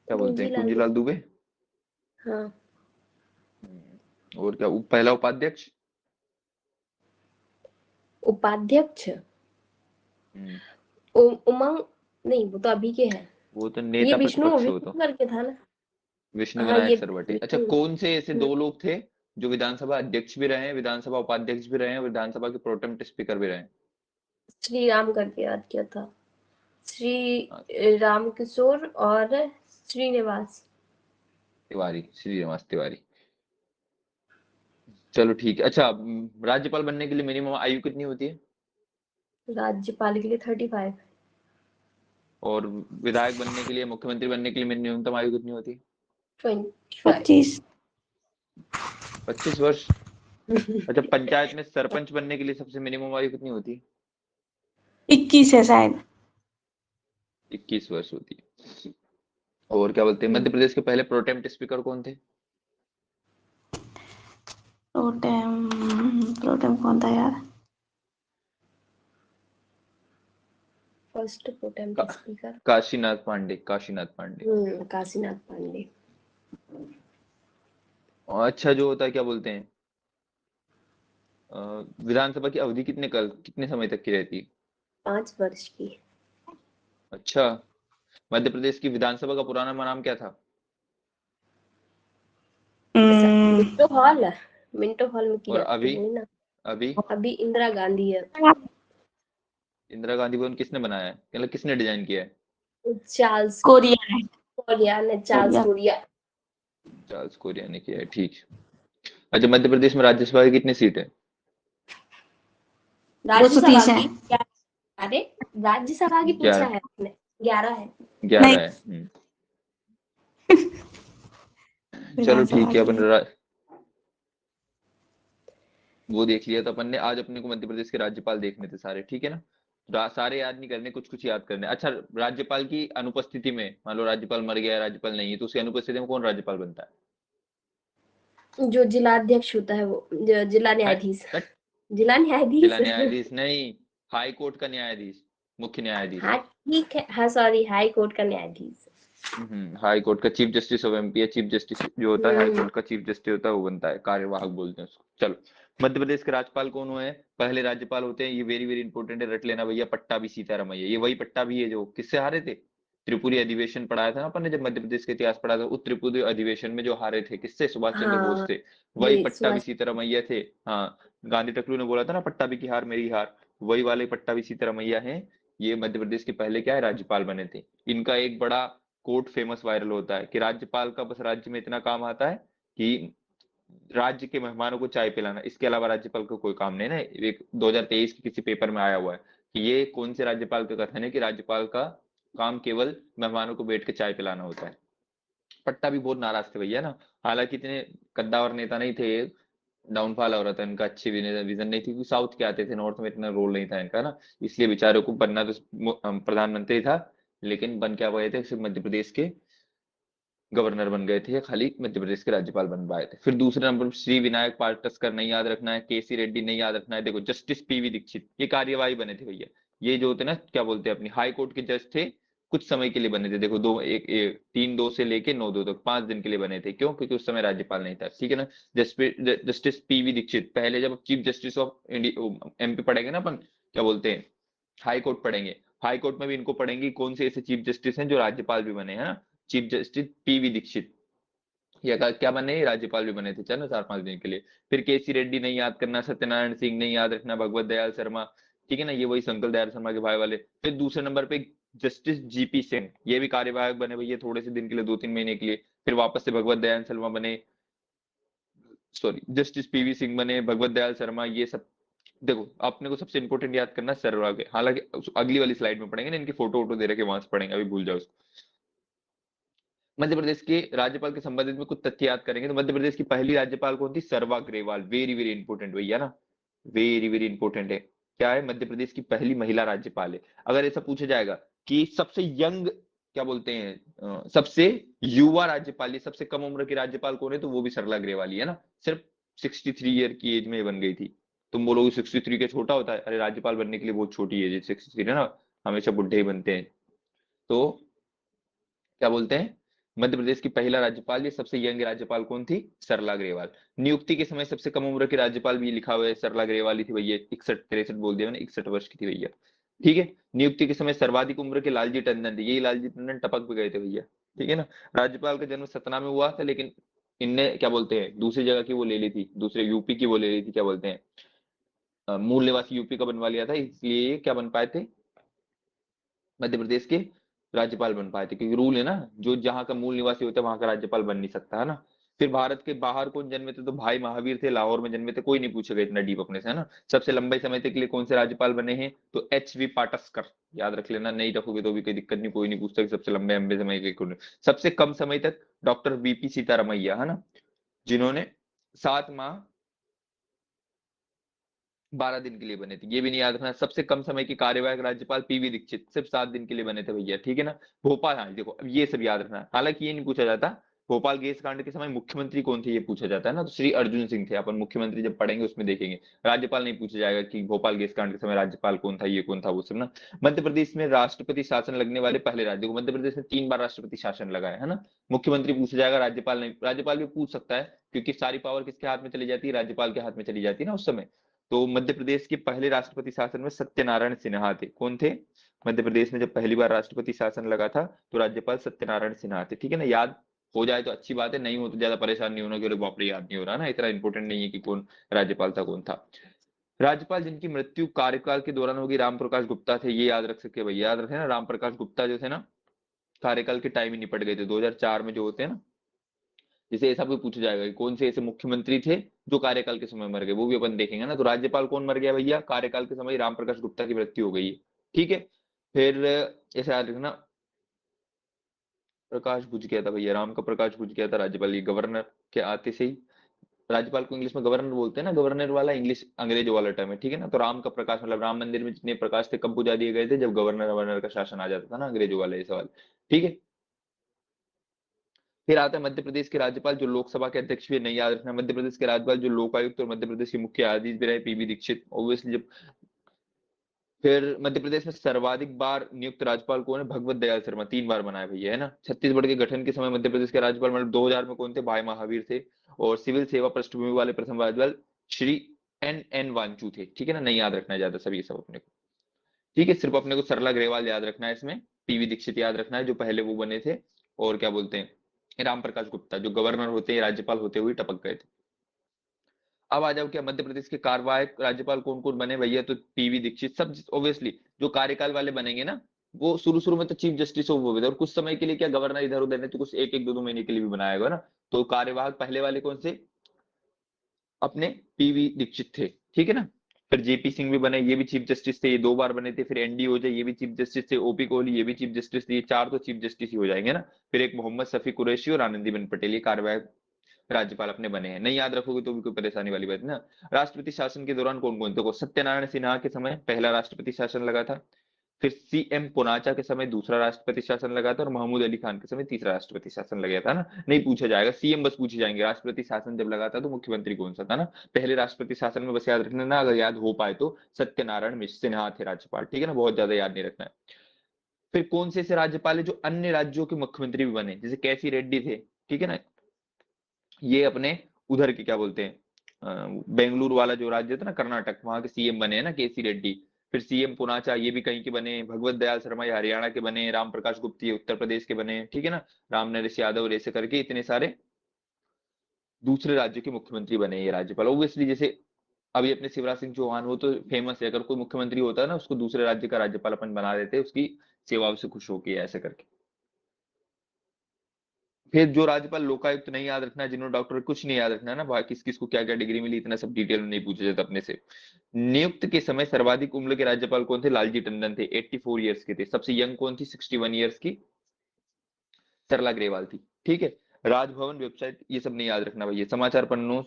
क्या बोलते हैं, कुंजीलाल कुंजीलाल दुबे। हाँ। और क्या पहला उपाध्यक्ष? उपाध्यक्ष हम्म, उमंग, नहीं वो तो अभी के हैं। वो तो ये नेता विष्णु प्रतिपक्ष हो तो विष्णु करके था ना। विष्णु हाँ विनायक ये सरवटे। अच्छा, विष्णु। कौन से ऐसे हम्म, दो लोग थे जो विधानसभा अध्यक्ष भी रहे हैं, विधानसभा उपाध्यक्ष भी रहे हैं और विधानसभा के प्रोटेम स्पीकर भी रहे हैं? श्री राम करके याद किया था। हाँ, श्री राम किशोर और श्रीनिवास। तिवारी, श्रीनिवास तिवारी। चलो ठीक है। अच्छा, राज्यपाल बनने के लिए मिनिमम आयु कितनी होती है? राज्यपाल के लिए 35। और विधायक बनने के लिए, मुख्यमंत्री बनने के लिए न्यूनतम आयु कितनी होती है? 25। 25 वर्ष। अच्छा, पंचायत में सरपंच बनने के लिए सबसे मिनिमम आयु कितनी होती है? 21 है शायद। 21 वर्ष होती है। और क्या बोलते हैं, मध्य प्रदेश के पहले प्रोटेम स्पीकर कौन थे? प्रोटेम कौन था यार? फर्स्ट प्रोटेम का, स्पीकर काशीनाथ पांडे, काशीनाथ पांडे। काशीनाथ पांडे। और अच्छा, जो होता है क्या बोलते हैं, विधानसभा की अवधि कितने समय तक की रहती है? 5 वर्ष की। अच्छा, मध्य प्रदेश की विधानसभा का पुराना नाम क्या था? मिंटो हॉल है। मिंटो हॉल में और किया तो अभी? वही ना। अभी अभी इंदिरा गांधी है। इंदिरा गांधी भवन किसने बनाया है, मतलब किसने डिजाइन किया है? चार्ल्स कोरिया कोरिया ने, चार्ल्स कोरिया। चार्ल्स कोरिया ने किया है, ठीक है। अच्छा, मध्य प्रदेश में राज्यसभा की कितनी सीट है? राज्यसभा 230 है। की अरे राज्यसभा की पूछा 11। है आपने। 11 है। 11 है। चलो विधानसभा ठीक है, की अपन वो देख लिया। तो अपन ने आज अपने को मध्य प्रदेश के राज्यपाल देखने थे सारे, ठीक है ना? सारे याद नहीं करने, कुछ कुछ याद करने। अच्छा, राज्यपाल की अनुपस्थिति में, मान लो राज्यपाल मर गया है, राज्यपाल नहीं है, तो उसकी अनुपस्थिति में कौन राज्यपाल बनता है? जो जिलाध्यक्ष होता है वो जिला हट, न्यायाधीश। हट। जिला जिला न्यायाधीश। न्यायाधीश नहीं, हाई कोर्ट का न्यायाधीश, मुख्य न्यायाधीश। हाँ ठीक है, हाँ सॉरी, हाई कोर्ट का न्यायाधीश। हाई कोर्ट का चीफ जस्टिस ऑफ एमपी है। चीफ जस्टिस जो होता है, हाई हम्म, कोर्ट का चीफ जस्टिस होता है, वो बनता है, कार्यवाहक बोलते हैं उसको। चलो, मध्य प्रदेश के राज्यपाल कौन हुए हैं? पहले राज्यपाल होते हैं, ये वेरी वेरी इंपॉर्टेंट है, रट लेना भैया, पट्टाभी सीतारामैया। ये वही पट्टाभी है जो किससे हारे थे? त्रिपुरी अधिवेशन पढ़ाया था ना अपन ने जब मध्य प्रदेश का इतिहास पढ़ा था, उस त्रिपुरी अधिवेशन में जो हारे थे, किससे? सुभाष चंद्र बोस हाँ थे। वही ये पट्टाभी सुभाष। सीतारामैया थे। हाँ, गांधी टकलू ने बोला था ना, पट्टाभी की हार मेरी हार, वही वाले पट्टाभी सीतारामैया हैं। ये मध्य प्रदेश के पहले क्या है, राज्यपाल बने थे। इनका एक बड़ा कोट फेमस वायरल होता है कि राज्यपाल का बस राज्य में इतना काम आता है कि राज्य के मेहमानों को चाय पिलाना, इसके अलावा राज्यपाल को कोई काम नहीं ना। एक 2023 के किसी पेपर में आया हुआ है कि ये कौन से राज्यपाल का कथन है कि राज्यपाल का काम केवल मेहमानों को बैठ के चाय पिलाना होता है। पट्टा भी बहुत नाराज थे भैया ना। हालांकि इतने कद्दावर नेता नहीं थे, डाउनफॉल हो रहा था इनका, अच्छी विजन नहीं थी, क्योंकि साउथ के आते थे, नॉर्थ में इतना रोल नहीं था इनका ना। इसलिए बेचारों को बनना तो प्रधानमंत्री था, लेकिन बन क्या गए थे, सिर्फ मध्य प्रदेश के गवर्नर बन गए थे, या खाली मध्य प्रदेश के राज्यपाल बन पाए थे। फिर दूसरे नंबर पर श्री विनायक पाटकर नहीं याद रखना है, केसी रेड्डी नहीं याद रखना है। देखो, जस्टिस पीवी दीक्षित, ये कार्यवाही बने थे भैया। ये जो होते ना, क्या बोलते हैं, अपनी हाई कोर्ट के जज थे, कुछ समय के लिए बने थे। देखो, 3-2 से लेके 9-2 तक 5 दिन के लिए बने थे। क्यों? क्योंकि उस समय राज्यपाल नहीं था, ठीक है ना। जस्टिस पीवी दीक्षित, पहले जब chief justice of India MP पढ़ेंगे ना अपन, क्या बोलते हैं, हाई कोर्ट पढ़ेंगे, हाई कोर्ट में भी इनको पढ़ेंगे कौन से ऐसे चीफ जस्टिस हैं जो राज्यपाल भी बने हैं ना। चीफ जस्टिस पीवी दीक्षित, ये क्या बने, राज्यपाल भी बने थे, चलो 4-5 दिन के लिए। फिर केसी रेड्डी नहीं याद करना, सत्यनारायण सिंह नहीं याद रखना, भगवत दयाल शर्मा, ठीक है ना, ये वही शंकर दयाल शर्मा के भाई वाले। फिर दूसरे नंबर पे जस्टिस जीपी सिंह, ये भी कार्यवाहक बने भैया, थोड़े से दिन के लिए, 2-3 महीने के लिए। फिर वापस से भगवत दयाल शर्मा बने, सॉरी, जस्टिस पीवी सिंह बने, भगवत दयाल शर्मा, ये सब। देखो, आपने को सबसे इंपॉर्टेंट याद करना है सहवाग, हालांकि अगली वाली स्लाइड में पढ़ेंगे ना, इनकी फोटो वोटो दे रखे, वहां से पढ़ेंगे, अभी भूल जाओ उसको। मध्य प्रदेश के राज्यपाल के संबंधित में कुछ तथ्य याद करेंगे तो मध्य प्रदेश की पहली राज्यपाल कौन थी? सर्वा ग्रेवाल। वेरी वेरी इंपॉर्टेंट भैया ना, वेरी वेरी इंपॉर्टेंट है। क्या है? मध्य प्रदेश की पहली महिला राज्यपाल है। अगर ऐसा पूछा जाएगा कि सबसे यंग, क्या बोलते हैं, सबसे युवा राज्यपाल, ये सबसे कम उम्र की राज्यपाल कौन है, तो वो भी सरला ग्रेवाल ही है ना। सिर्फ 63 ईयर की एज में बन गई थी। तुम बोलोगे 63 के छोटा होता है, अरे राज्यपाल बनने के लिए बहुत छोटी एज है 63, है ना, हमेशा बुढ़े ही बनते हैं। तो क्या बोलते हैं, मध्य प्रदेश की पहला राज्यपाल, ये सबसे यंग राज्यपाल कौन थी? सरला ग्रेवाल। नियुक्ति के समय सबसे कम उम्र की राज्यपाल भी लिखा हुआ है, सरला ग्रेवाल ही थी भैया, 61 बोल दिया मैंने, 61 वर्ष की थी भैया। ठीक है। नियुक्ति के समय सर्वाधिक उम्र के लालजी टंडन थे, यही लालजी टंडन टपक भी गए थे भैया। ठीक है ना। राज्यपाल का जन्म सतना में हुआ था, लेकिन इनने क्या बोलते हैं दूसरी जगह की वो ले ली थी, दूसरे यूपी की वो ले ली थी, क्या बोलते हैं, मूल निवासी यूपी का बनवा लिया था, इसलिए क्या बन पाए थे, मध्य प्रदेश के राज्यपाल बन पाए थे, क्योंकि रूल है ना, जो जहां का मूल निवासी होता है वहां का राज्यपाल बन नहीं सकता, है ना। फिर भारत के बाहर कौन जन्मे थे? तो भाई महावीर थे, लाहौर में जन्मे थे, कोई नहीं पूछेगा इतना डीप अपने से, है ना। सबसे लंबे समय तक के लिए कौन से राज्यपाल बने हैं? तो एच.वी. पाटस्कर, याद रख लेना, नहीं रखोगे तो भी कोई दिक्कत नहीं, कोई नहीं पूछता कि सबसे लंबे लंबे समय के कौन। सबसे कम समय तक डॉक्टर वीपी सीतारमैया, है ना, जिन्होंने 7 माह 12 दिन के लिए बने थे, ये भी नहीं याद रखना। सबसे कम समय के कार्यवाहक राज्यपाल पीवी दीक्षित, सिर्फ 7 दिन के लिए बने थे भैया। ठीक है ना। भोपाल, हाँ देखो अब ये सब याद रखना, हालांकि ये नहीं पूछा जाता भोपाल गैस कांड के समय मुख्यमंत्री कौन थे, ये पूछा जाता है ना, तो श्री अर्जुन सिंह थे, अपन मुख्यमंत्री जब पढ़ेंगे उसमें देखेंगे। राज्यपाल नहीं पूछा जाएगा कि भोपाल गैस कांड के समय राज्यपाल कौन था, ये कौन था, वो सब ना। मध्य प्रदेश में राष्ट्रपति शासन लगने वाले पहले राज्य को, मध्य प्रदेश में 3 बार राष्ट्रपति शासन लगा है ना। मुख्यमंत्री पूछा जाएगा, राज्यपाल नहीं, राज्यपाल भी पूछ सकता है, क्योंकि सारी पावर किसके हाथ में चली जाती है? राज्यपाल के हाथ में चली जाती है ना उस समय। तो मध्य प्रदेश के पहले राष्ट्रपति शासन में सत्यनारायण सिन्हा थे। कौन थे? मध्य प्रदेश में जब पहली बार राष्ट्रपति शासन लगा था तो राज्यपाल सत्यनारायण सिन्हा थे। ठीक है ना। याद हो जाए तो अच्छी बात है, नहीं हो तो ज्यादा परेशान नहीं होना कि बाप रे याद नहीं हो रहा ना, इतना इंपॉर्टेंट नहीं है कि कौन राज्यपाल था, कौन था। राज्यपाल जिनकी मृत्यु कार्यकाल के दौरान होगी, राम प्रकाश गुप्ता थे, ये याद रख सकते भैया, याद रखे ना, राम प्रकाश गुप्ता जो थे ना, कार्यकाल के टाइम ही निपट गए थे 2004 में, जो होते हैं ना। जैसे ऐसा भी पूछा जाएगा कि कौन से ऐसे मुख्यमंत्री थे जो कार्यकाल के समय मर गए, वो भी अपन देखेंगे ना। तो राज्यपाल कौन मर गया भैया? कार्यकाल के समय राम प्रकाश गुप्ता की मृत्यु हो गई है। ठीक है। फिर ऐसे याद रखना, प्रकाश बुझ गया था भैया, राम का प्रकाश बुझ गया था राज्यपाल, ये गवर्नर के आते से ही, राज्यपाल को इंग्लिश में गवर्नर बोलते हैं ना, गवर्नर वाला इंग्लिश अंग्रेजों वाला टर्म है। ठीक है ना। तो राम का प्रकाश मतलब राम मंदिर में जितने प्रकाश थे कब बुझा दिए गए थे? जब गवर्नर गवर्नर का शासन आ जाता था ना, अंग्रेजों वाला ये सवाल। ठीक है। फिर आता है मध्य प्रदेश के राज्यपाल जो लोकसभा के अध्यक्ष भी है, नहीं याद रखना। मध्य प्रदेश के राज्यपाल जो लोकायुक्त और मध्य प्रदेश के मुख्य न्यायाधीश भी रहे, पीवी दीक्षित ऑब्वियसली। जब फिर मध्य प्रदेश में सर्वाधिक बार नियुक्त राज्यपाल कौन है? भगवत दयाल शर्मा, 3 बार बनाया भैया, है ना। छत्तीसगढ़ के गठन के समय मध्य प्रदेश के राज्यपाल मतलब 2000 में कौन थे? भाई महावीर थे। और सिविल सेवा पृष्ठभूमि वाले प्रथम राज्यपाल श्री एन वांचू थे। ठीक है ना। नहीं याद रखना है ज्यादा, सभी सब अपने को। ठीक है। सिर्फ अपने को सरला ग्रेवाल याद रखना है इसमें, पीवी दीक्षित याद रखना है जो पहले वो बने थे, और क्या बोलते हैं राम प्रकाश गुप्ता जो गवर्नर होते हैं राज्यपाल होते हुए टपक गए थे। अब आ जाओ, क्या मध्य प्रदेश के कार्यवाहक राज्यपाल कौन कौन बने भैया? तो पीवी दीक्षित, सब ऑब्वियसली जो कार्यकाल वाले बनेंगे ना, वो शुरू शुरू में तो चीफ जस्टिस हो वो भी थे, और कुछ समय के लिए क्या गवर्नर इधर उधर ने तो कुछ एक एक दो दो महीने के लिए भी बनाया होगा ना। तो कार्यवाहक पहले वाले कौन से? अपने पीवी दीक्षित थे। ठीक है ना। फिर जेपी सिंह भी बने, ये भी चीफ जस्टिस थे, ये 2 बार बने थे। फिर एनडी ओजे, ये भी चीफ जस्टिस थे। ओपी कोहली, ये भी चीफ जस्टिस थे। ये 4 तो चीफ जस्टिस ही हो जाएंगे ना। फिर एक मोहम्मद शफी कुरैशी और आनंदीबेन पटेल, ये कार्यवाहक राज्यपाल अपने बने हैं। नहीं याद रखोगे तो भी कोई परेशानी वाली बात ना। राष्ट्रपति शासन के दौरान कौन कौन? देखो, सत्यनारायण सिन्हा के समय पहला राष्ट्रपति शासन लगा था। फिर सीएम पुनाचा के समय दूसरा राष्ट्रपति शासन लगा था, और महमूद अली खान के समय तीसरा राष्ट्रपति शासन लगा था ना। नहीं पूछा जाएगा, सीएम बस पूछे जाएंगे। राष्ट्रपति शासन जब लगा था तो मुख्यमंत्री कौन सा था ना। पहले राष्ट्रपति शासन में बस याद रखना ना, अगर याद हो पाए तो सत्यनारायण मिश्र सिन्हा थे राज्यपाल। ठीक है ना। बहुत ज्यादा याद नहीं रखना है। फिर कौन से ऐसे राज्यपाल है जो अन्य राज्यों के मुख्यमंत्री भी बने? जैसे कैसी रेड्डी थे। ठीक है ना। ये अपने उधर के क्या बोलते हैं, बेंगलुरु वाला जो राज्य था ना कर्नाटक, वहां के सीएम बने हैं ना, केसी रेड्डी। फिर सीएम पुनाचा, ये भी कहीं के बने। भगवत दयाल शर्मा ये हरियाणा के बने। राम प्रकाश गुप्ता ये उत्तर प्रदेश के बने। ठीक है ना। राम नरेश यादव ऐसे करके इतने सारे दूसरे राज्य के मुख्यमंत्री बने ये राज्यपाल। ओब्वियसली जैसे अभी अपने शिवराज सिंह चौहान, वो तो फेमस है, अगर कोई मुख्यमंत्री होता है ना उसको दूसरे राज्य का राज्यपाल अपन बना देते हैं, उसकी सेवाओं से खुश होके ऐसे करके। फिर जो राज्यपाल लोकायुक्त, नहीं याद रखना है, जिन्होंने डॉक्टर कुछ नहीं याद रखना है ना, किस किस को क्या क्या डिग्री मिली, इतना सब डिटेल में नहीं पूछा जाता अपने से। नियुक्त के समय सर्वाधिक उम्र के राज्यपाल कौन थे? लालजी टंडन थे, 84 ईयर्स के थे। सबसे यंग कौन थी? 61 ईयर्स की सरला ग्रेवाल थी। ठीक है। राजभवन वेबसाइट, ये सब नहीं याद रखना भैया। समाचार पन्नों,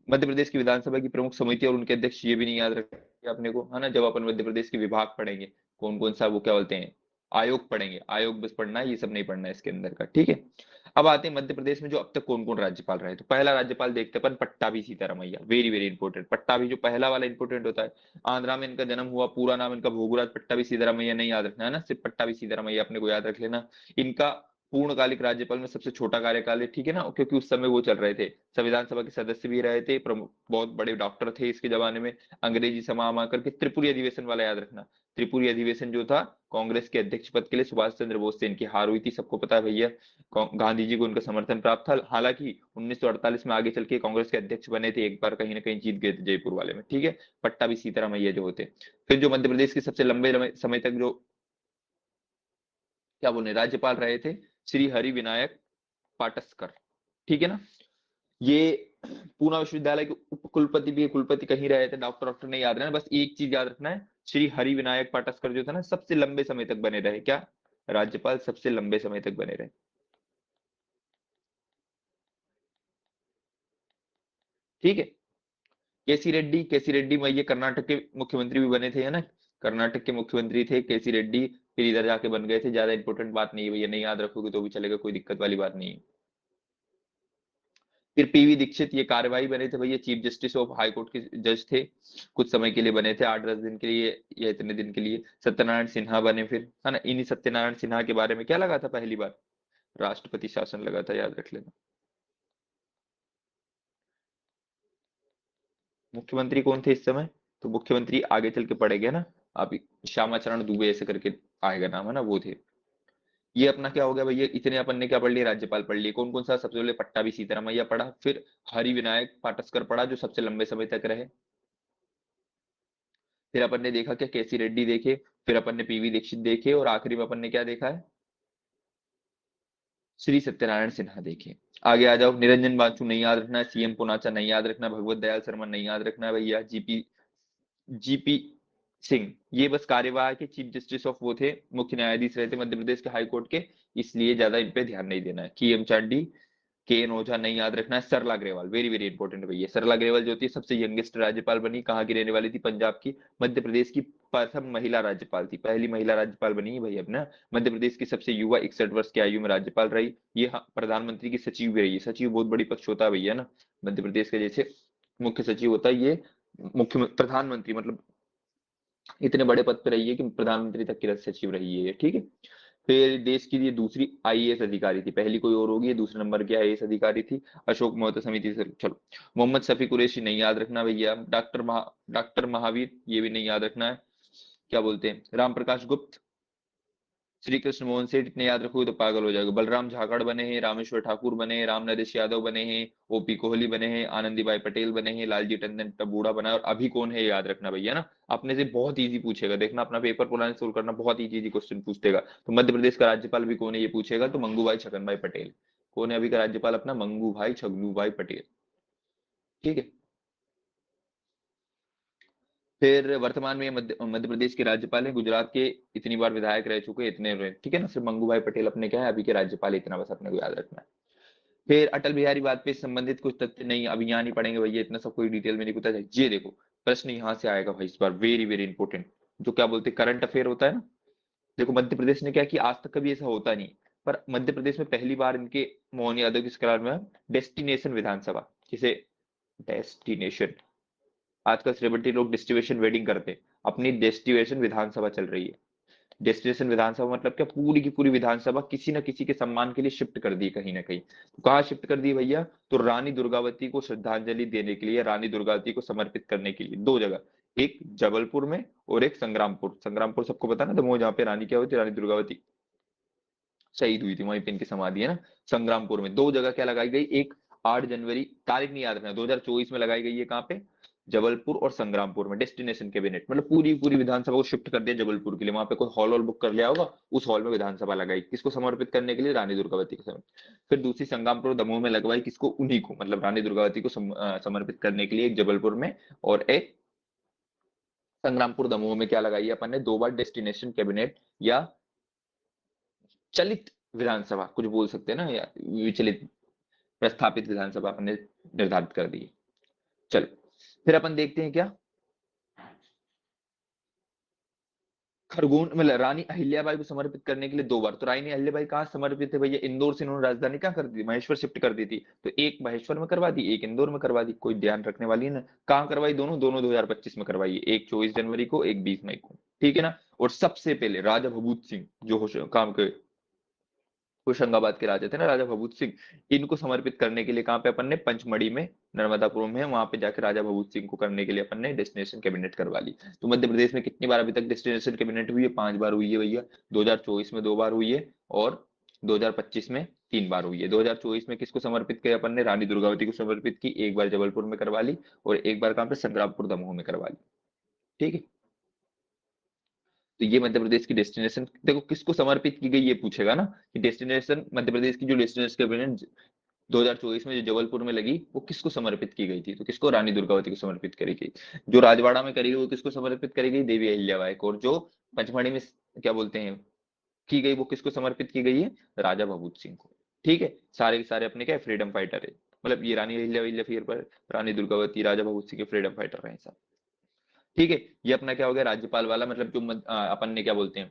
मध्य प्रदेश की विधानसभा की प्रमुख समिति और उनके अध्यक्ष, ये भी नहीं याद रखेंगे अपने को, है ना। जब अपन मध्य प्रदेश के विभाग पढ़ेंगे, कौन कौन सा वो क्या बोलते हैं आयोग पढ़ेंगे, आयोग बस पढ़ना है, ये सब नहीं पढ़ना है इसके अंदर का। ठीक है। अब आते हैं मध्य प्रदेश में जो अब तक कौन कौन राज्यपाल रहे। तो पहला राज्यपाल देखते हैं अपन, Pattabhi Sitaramayya, very very important. Pattabhi जो पहला वाला इंपॉर्टेंट होता है। आंध्रा में इनका जन्म हुआ, पूरा नाम इनका भोगुराज पट्टाभी सीतारामैया, नहीं याद रखना है ना, सिर्फ पट्टाभी सीतारामैया अपने को याद रख लेना। इनका पूर्णकालिक राज्यपाल में सबसे छोटा कार्यकाल है, ठीक है ना, क्योंकि उस समय वो चल रहे थे, संविधान सभा के सदस्य भी रहे थे, बहुत बड़े डॉक्टर थे इसके जमाने में, अंग्रेजी समा करके त्रिपुरी अधिवेशन वाला याद रखना। त्रिपुरी अधिवेशन जो था, कांग्रेस के अध्यक्ष पद के लिए सुभाष चंद्र बोस से इनकी हार हुई थी, सबको पता है भैया। गांधी जी को उनका समर्थन प्राप्त था, हालांकि 1948 में आगे चल के कांग्रेस के अध्यक्ष बने थे, एक बार कहीं ना कहीं जीत गए थे जयपुर वाले में, ठीक है। पट्टाभी सीतारामैया जो होते। फिर जो मध्य प्रदेश के सबसे लंबे समय तक जो क्या बोले राज्यपाल रहे थे, श्री हरि विनायक पाटस्कर, ठीक है ना। ये पूना विश्वविद्यालय के उप कुलपति भी, कुलपति कहीं रहे थे, डॉक्टर डॉक्टर नहीं याद रहना, बस एक चीज याद रखना है, श्री हरि विनायक पाटस्कर जो था ना, सबसे लंबे समय तक बने रहे, क्या राज्यपाल सबसे लंबे समय तक बने रहे, ठीक है। केसी रेड्डी में ये कर्नाटक के मुख्यमंत्री भी बने थे, है ना, कर्नाटक के मुख्यमंत्री थे केसी रेड्डी, फिर इधर जाके बन गए थे, ज्यादा इंपॉर्टेंट बात नहीं है भैया, नहीं याद रखोगे तो भी चलेगा, कोई दिक्कत वाली बात नहीं है। फिर पीवी दीक्षित, ये कार्यवाही बने थे भैया, chief justice of high court के जज थे, कुछ समय के लिए बने थे, 8-10 दिन के लिए या इतने दिन के लिए। सत्यनारायण सिन्हा बने फिर, है ना, इन्हीं सत्यनारायण सिन्हा के बारे में क्या लगा था पहली बार, राष्ट्रपति शासन लगा था, याद रख लेना। मुख्यमंत्री कौन थे इस समय, तो मुख्यमंत्री आगे चल के पड़ेगा ना, अभी श्यामा चरण दुबे ऐसे करके आएगा नाम, है ना, वो थे। ये अपना क्या हो गया भैया, इतने अपन ने क्या पढ़ लिया, राज्यपाल पढ़ लिए, कौन कौन सा, सबसे पहले पट्टाभी सीतारामैया पढ़ा, फिर हरि विनायक पाटस्कर पढ़ा जो सबसे लंबे समय तक रहे, फिर अपन ने देखा क्या, केसी रेड्डी देखे, फिर अपन ने पीवी दीक्षित देखे, और आखिरी में अपन ने क्या देखा है, श्री सत्यनारायण सिन्हा देखे। आगे आ जाओ, निरंजन बासु नहीं याद रखना है, सीएम पुनाचा नहीं याद रखना, भगवत दयाल शर्मा नहीं याद रखना है भैया, जीपी सिंह, ये बस कार्यवाहक के चीफ जस्टिस ऑफ वो थे, मुख्य न्यायाधीश रहे थे मध्य प्रदेश के हाई कोर्ट के, इसलिए ज्यादा इन पे ध्यान नहीं देना है। की एम चांडी, के एन ओझा नहीं याद रखना है, सरला अग्रवाल, वेरी वेरी इंपॉर्टेंट भैया, सरला अग्रवाल जो थी सबसे यंगेस्ट राज्यपाल बनी, कहाँ की रहने वाली थी, पंजाब की, मध्य प्रदेश की प्रथम महिला राज्यपाल थी, पहली महिला राज्यपाल बनी है भैया अपना, मध्य प्रदेश की सबसे युवा 61 वर्ष की आयु में राज्यपाल रही, ये प्रधानमंत्री की सचिव भी रही है, सचिव बहुत बड़ी पक्ष होता है भैया ना, मध्य प्रदेश का जैसे मुख्य सचिव होता है, ये मुख्य प्रधानमंत्री मतलब इतने बड़े पद पे रही है कि प्रधानमंत्री तक की सचिव रही है, ठीक है। फिर देश की ये दूसरी आईएएस अधिकारी थी, पहली कोई और होगी, ये दूसरे नंबर की आईएएस अधिकारी थी, अशोक मेहता समिति से। चलो, मोहम्मद शफी कुरैशी नहीं याद रखना भैया, डॉक्टर महावीर ये भी नहीं याद रखना है, क्या बोलते हैं, राम प्रकाश गुप्त, श्री कृष्ण मोहन सेठ, इतने याद रखोगे तो पागल हो जाएगा, बलराम झाकड़ बने हैं, रामेश्वर ठाकुर बने हैं, राम नरेश यादव बने हैं, ओपी कोहली बने हैं, आनंदीबाई पटेल बने हैं, लालजी टंडन टबूड़ा बना है, और अभी कौन है याद रखना भैया ना, अपने से बहुत इजी पूछेगा, देखना अपना पेपर पुराने सोल्व करना, बहुत इजी इजी क्वेश्चन पूछ देगा। तो मध्य प्रदेश का राज्यपाल भी कौन है ये पूछेगा, तो मंगू भाई छगन भाई पटेल, कौन है अभी का राज्यपाल अपना, मंगू भाई छगनू भाई पटेल, ठीक है। फिर वर्तमान में मध्य प्रदेश के राज्यपाल हैं, गुजरात के इतनी बार विधायक रह चुके, इतने रहे, ठीक है ना, सिर्फ मंगू भाई पटेल अपने क्या है अभी के राज्यपाल, इतना बस अपने को याद रखना है। फिर अटल बिहारी वाजपेयी से संबंधित कुछ तथ्य नहीं, अब यहाँ नहीं पढ़ेंगे भैया, इतना सब कोई डिटेल में नहीं पता है, ये देखो प्रश्न यहाँ से आएगा भाई इस बार, वेरी वेरी इंपॉर्टेंट, जो क्या बोलते हैं करंट अफेयर होता है ना। देखो मध्य प्रदेश ने क्या किया, आज तक कभी ऐसा होता नहीं, पर मध्य प्रदेश में पहली बार इनके मोहन यादव की सरकार में डेस्टिनेशन विधानसभा, जिसे डेस्टिनेशन, आजकल सेलिब्रिटी लोग डेस्टिनेशन वेडिंग करते हैं, अपनी डेस्टिनेशन विधानसभा चल रही है। डेस्टिनेशन विधानसभा मतलब क्या, पूरी की पूरी विधानसभा किसी न किसी के सम्मान के लिए शिफ्ट कर दी कहीं ना कहीं, तो कहाँ शिफ्ट कर दी भैया, तो रानी दुर्गावती को श्रद्धांजलि देने के लिए, रानी दुर्गावती को समर्पित करने के लिए, दो जगह, एक जबलपुर में और एक संग्रामपुर, संग्रामपुर सबको पता ना, तो वो जहाँ पे रानी क्या हुई थी, रानी दुर्गावती शहीद हुई थी, वहीं पे इनकी समाधि है ना, संग्रामपुर में, दो जगह क्या लगाई गई, एक 8 जनवरी, तारीख नहीं याद रखना, 2024 में लगाई गई है, कहाँ पे, जबलपुर और संग्रामपुर में, डेस्टिनेशन कैबिनेट, मतलब पूरी पूरी विधानसभा को शिफ्ट कर दिया जबलपुर के लिए, वहां पे कोई हॉल हॉल बुक कर लिया होगा, उस हॉल में विधानसभा लगाई, किसको समर्पित करने के लिए, रानी दुर्गावती को समर्पित। फिर दूसरी संग्रामपुर दमोह में लगवाई, किसको, उन्हीं को, मतलब रानी दुर्गावती को समर्पित करने के लिए, एक जबलपुर में और एक संग्रामपुर दमोह में, क्या लगाई है अपन ने, 2 बार डेस्टिनेशन कैबिनेट या चलित विधानसभा कुछ बोल सकते हैं ना, या विचलित प्रस्थापित विधानसभा अपन ने निर्धारित कर दी है। चलो फिर अपन देखते हैं क्या, खरगोन मतलब रानी अहिल्याबाई को समर्पित करने के लिए 2 बार, तो रानी अहिल्याबाई कहाँ समर्पित है भैया, इंदौर से इन्होंने राजधानी क्या कर दी, महेश्वर शिफ्ट कर दी थी, तो एक महेश्वर में करवा दी, एक इंदौर में करवा दी, कोई ध्यान रखने वाली है ना, कहाँ करवाई, दोनों दोनों 2025 में करवाई, एक 24 जनवरी को, एक 20 मई को, ठीक है ना। और सबसे पहले राजा भभूत सिंह जो काम के होशंगाबाद के राजा थे ना, राजा भभूत सिंह, इनको समर्पित करने के लिए कहाँ पे अपन ने पंचमढ़ी में, नर्मदापुर में, वहां पे जाकर राजा भभूत सिंह को करने के लिए अपन ने डेस्टिनेशन कैबिनेट करवा ली। तो मध्य प्रदेश में कितनी बार अभी तक डेस्टिनेशन कैबिनेट हुई है? 5 बार हुई है भैया। 2024 में 2 बार हुई है और 2025 में 3 बार हुई है। 2024 में किसको समर्पित किया अपन ने? रानी दुर्गावती को समर्पित की। एक बार जबलपुर में करवा ली और एक बार कहाँ पे? संग्रामपुर दमोह में करवा ली। ठीक है, तो ये मध्य प्रदेश की डेस्टिनेशन, देखो किसको समर्पित की गई ये पूछेगा ना, कि डेस्टिनेशन मध्य प्रदेश की जो डेस्टिनेशन कैबिनेट 2024 में जो जबलपुर में लगी वो किसको समर्पित की गई थी? तो किसको? रानी दुर्गावती को समर्पित करी गई। जो राजवाड़ा में करी गई वो किसको समर्पित करी गई? देवी अहिल्याबाई को। और जो पंचमढ़ी में क्या बोलते हैं की गई वो किसको समर्पित की गई है? राजा भभूत सिंह को। ठीक है, सारे के सारे अपने क्या है? फ्रीडम फाइटर है। मतलब ये रानी अहिल्याबाई फिर पर रानी दुर्गावती, राजा भभूत सिंह के फ्रीडम फाइटर रहे सब। ठीक है, ये अपना क्या हो गया? राज्यपाल वाला, मतलब जो अपन ने क्या बोलते हैं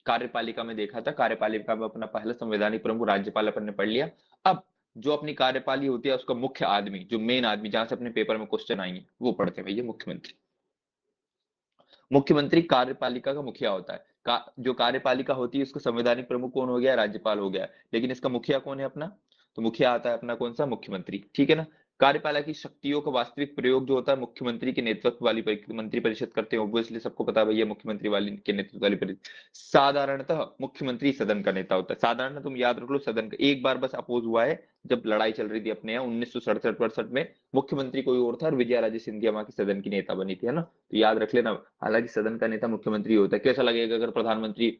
कार्यपालिका में देखा था, कार्यपालिका में अपना पहला संवैधानिक प्रमुख राज्यपाल अपन ने पढ़ लिया। अब जो अपनी कार्यपाली होती है उसका मुख्य आदमी, जो मेन आदमी, जहां से अपने पेपर में क्वेश्चन आएंगे वो पढ़ते हैं भैया, मुख्यमंत्री। मुख्यमंत्री कार्यपालिका का मुखिया होता है। जो कार्यपालिका होती है उसका संवैधानिक प्रमुख कौन हो गया? राज्यपाल हो गया। लेकिन इसका मुखिया कौन है अपना? तो मुखिया आता है अपना कौन सा? मुख्यमंत्री। ठीक है ना। कार्यपालिका की शक्तियों का वास्तविक प्रयोग जो होता है मुख्यमंत्री के नेतृत्व वाली मंत्री परिषद करते हैं। ऑब्वियसली सबको पता है भैया, मुख्यमंत्री वाली के नेतृत्व वाली परिषद। साधारणतः मुख्यमंत्री सदन का नेता होता है। साधारण तुम याद रख लो, सदन का एक बार बस अपोज हुआ है, जब लड़ाई चल रही थी अपने यहाँ 1967-68 में। मुख्यमंत्री कोई और था और विजया राजे सिंधिया वहां की सदन की नेता बनी थी, है ना। तो याद रख लेना। हालांकि सदन का नेता मुख्यमंत्री होता है। कैसा लगेगा अगर प्रधानमंत्री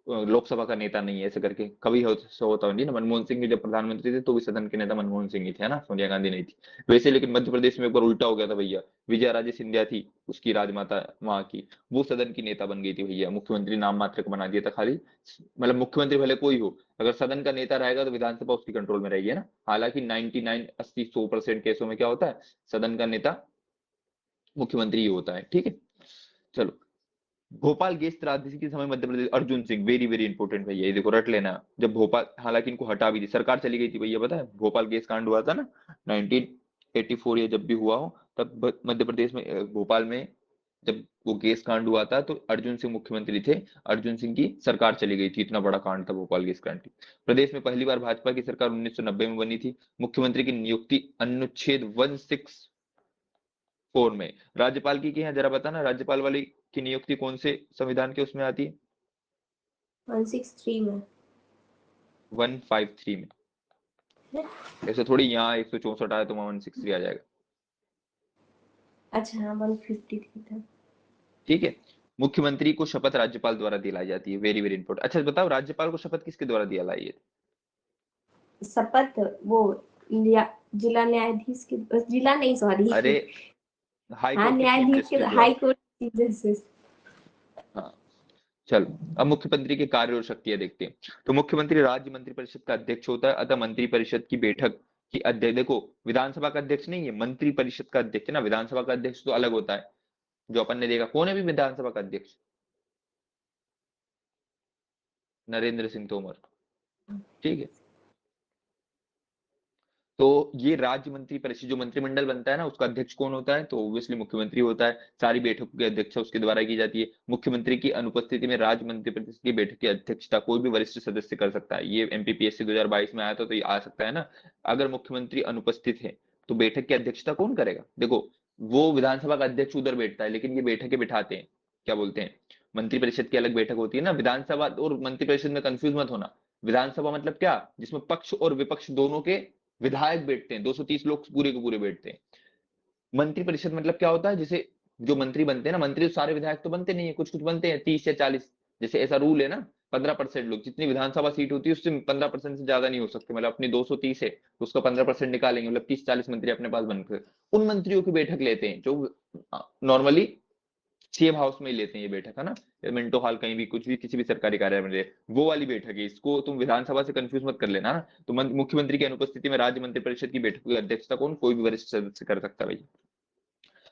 लोकसभा का नेता नहीं है, ऐसे करके कभी होता नहीं ना। मनमोहन सिंह भी जब प्रधानमंत्री थे तो भी सदन के नेता मनमोहन सिंह ही थे, है ना, सोनिया गांधी नहीं थी वैसे। लेकिन मध्य प्रदेश में एक बार उल्टा हो गया था भैया, विजया राजे सिंधिया थी उसकी राजमाता वहां की, वो सदन की नेता बन गई थी भैया। मुख्यमंत्री नाम मात्र को बना दिया था खाली। मतलब मुख्यमंत्री भले कोई हो, अगर सदन का नेता रहेगा तो विधानसभा उसकी कंट्रोल में रहेगी, है ना। हालांकि 99 80 100% केसों में क्या होता है? सदन का नेता मुख्यमंत्री ही होता है। ठीक है, चलो। भोपाल गैस त्रासदी के समय Madhya Pradesh, Arjun Singh, very very important भैया, ये देखो रट लेना। जब भोपाल, हालांकि इनको हटा भी थी, सरकार चली गई थी भैया, पता है। भोपाल गैस कांड हुआ था ना 1984 या जब भी हुआ हो, तब मध्य प्रदेश में भोपाल में जब वो गैस कांड हुआ था तो अर्जुन सिंह मुख्यमंत्री थे। अर्जुन सिंह की सरकार चली गई थी, इतना बड़ा कांड था भोपाल गैस कांड। प्रदेश में पहली बार भाजपा की सरकार 1990 में बनी थी। मुख्यमंत्री की नियुक्ति अनुच्छेद 164 में। राज्यपाल की है, जरा बताना राज्यपाल वाली की नियुक्ति कौन से संविधान के उसमें आती है? 163 में। 153 में। ऐसे थोड़ी यहाँ 164 आया तो वहां 163 आ जाएगा। अच्छा हाँ, 153 था। ठीक है, मुख्यमंत्री को शपथ राज्यपाल द्वारा दिलाई जाती है। Very very important. अच्छा बताओ, राज्यपाल को शपथ किसके द्वारा दिलाई है? शपथ वो जिला न्यायाधीश के, जिला नहीं सॉरी, अरे हाई हाँ कोर्ट के चीफ न्यायाधीश के, जस्टिस द्वारा। High court chief justice. हाँ, चलो अब मुख्यमंत्री के कार्य और शक्तियां देखते हैं। तो मुख्यमंत्री राज्य मंत्रिपरिषद का अध्यक्ष होता है। अतः मंत्रिपरिषद की बैठक की अध्यक्ष, देखो विधानसभा का अध्यक्ष नहीं है, मंत्रिपरिषद का अध्यक्ष है ना। विधानसभा का अध्यक्ष तो अलग होता है, जो अपन ने देखा। कौन है भी विधानसभा का अध्यक्ष? नरेंद्र सिंह तोमर। ठीक है, तो ये राज्य मंत्री परिषद जो मंत्रिमंडल बनता है ना, उसका अध्यक्ष कौन होता है? तो ऑब्वियसली मुख्यमंत्री होता है। सारी बैठकों की अध्यक्षता उसके द्वारा की जाती है। मुख्यमंत्री की अनुपस्थिति में राज्य मंत्रिपरिषद की बैठक की अध्यक्षता कोई भी वरिष्ठ सदस्य कर सकता है। ये एमपीपीएससी 2022 में आया था तो ये आ सकता है ना। अगर मुख्यमंत्री अनुपस्थित है तो बैठक की अध्यक्षता कौन करेगा? देखो वो विधानसभा का अध्यक्ष उधर बैठता है, लेकिन ये बैठकें बिठाते हैं, क्या बोलते हैं, मंत्रिपरिषद की अलग बैठक होती है ना। विधानसभा और मंत्रिपरिषद में कंफ्यूज मत होना। विधानसभा मतलब क्या? जिसमें पक्ष और विपक्ष दोनों के विधायक बैठते हैं, 230 लोग पूरे के पूरे बैठते हैं। मंत्रिपरिषद मतलब क्या होता है? जैसे जो मंत्री बनते हैं ना, मंत्री तो सारे विधायक तो बनते नहीं है, कुछ कुछ बनते हैं 30 या 40। जैसे ऐसा रूल है ना, 15% लोग, जितनी विधानसभा सीट होती है उससे 15% से ज्यादा नहीं हो सकते। मतलब अपनी 230 है तो उसका 15% निकालेंगे, मतलब 30-40 मंत्री अपने पास बनकर उन मंत्रियों की बैठक लेते हैं जो नॉर्मली सीएम हाउस में ही लेते हैं ये बैठक, है ना। मिंटो हॉल, कहीं भी, कुछ भी, किसी भी सरकारी कार्यालय में वो वाली बैठक है। इसको तुम विधानसभा से कंफ्यूज मत कर लेना ना। तो मुख्यमंत्री की अनुपस्थिति में राज्य मंत्रिपरिषद की बैठक की अध्यक्षता कौन? कोई भी वरिष्ठ सदस्य कर सकता है भाई।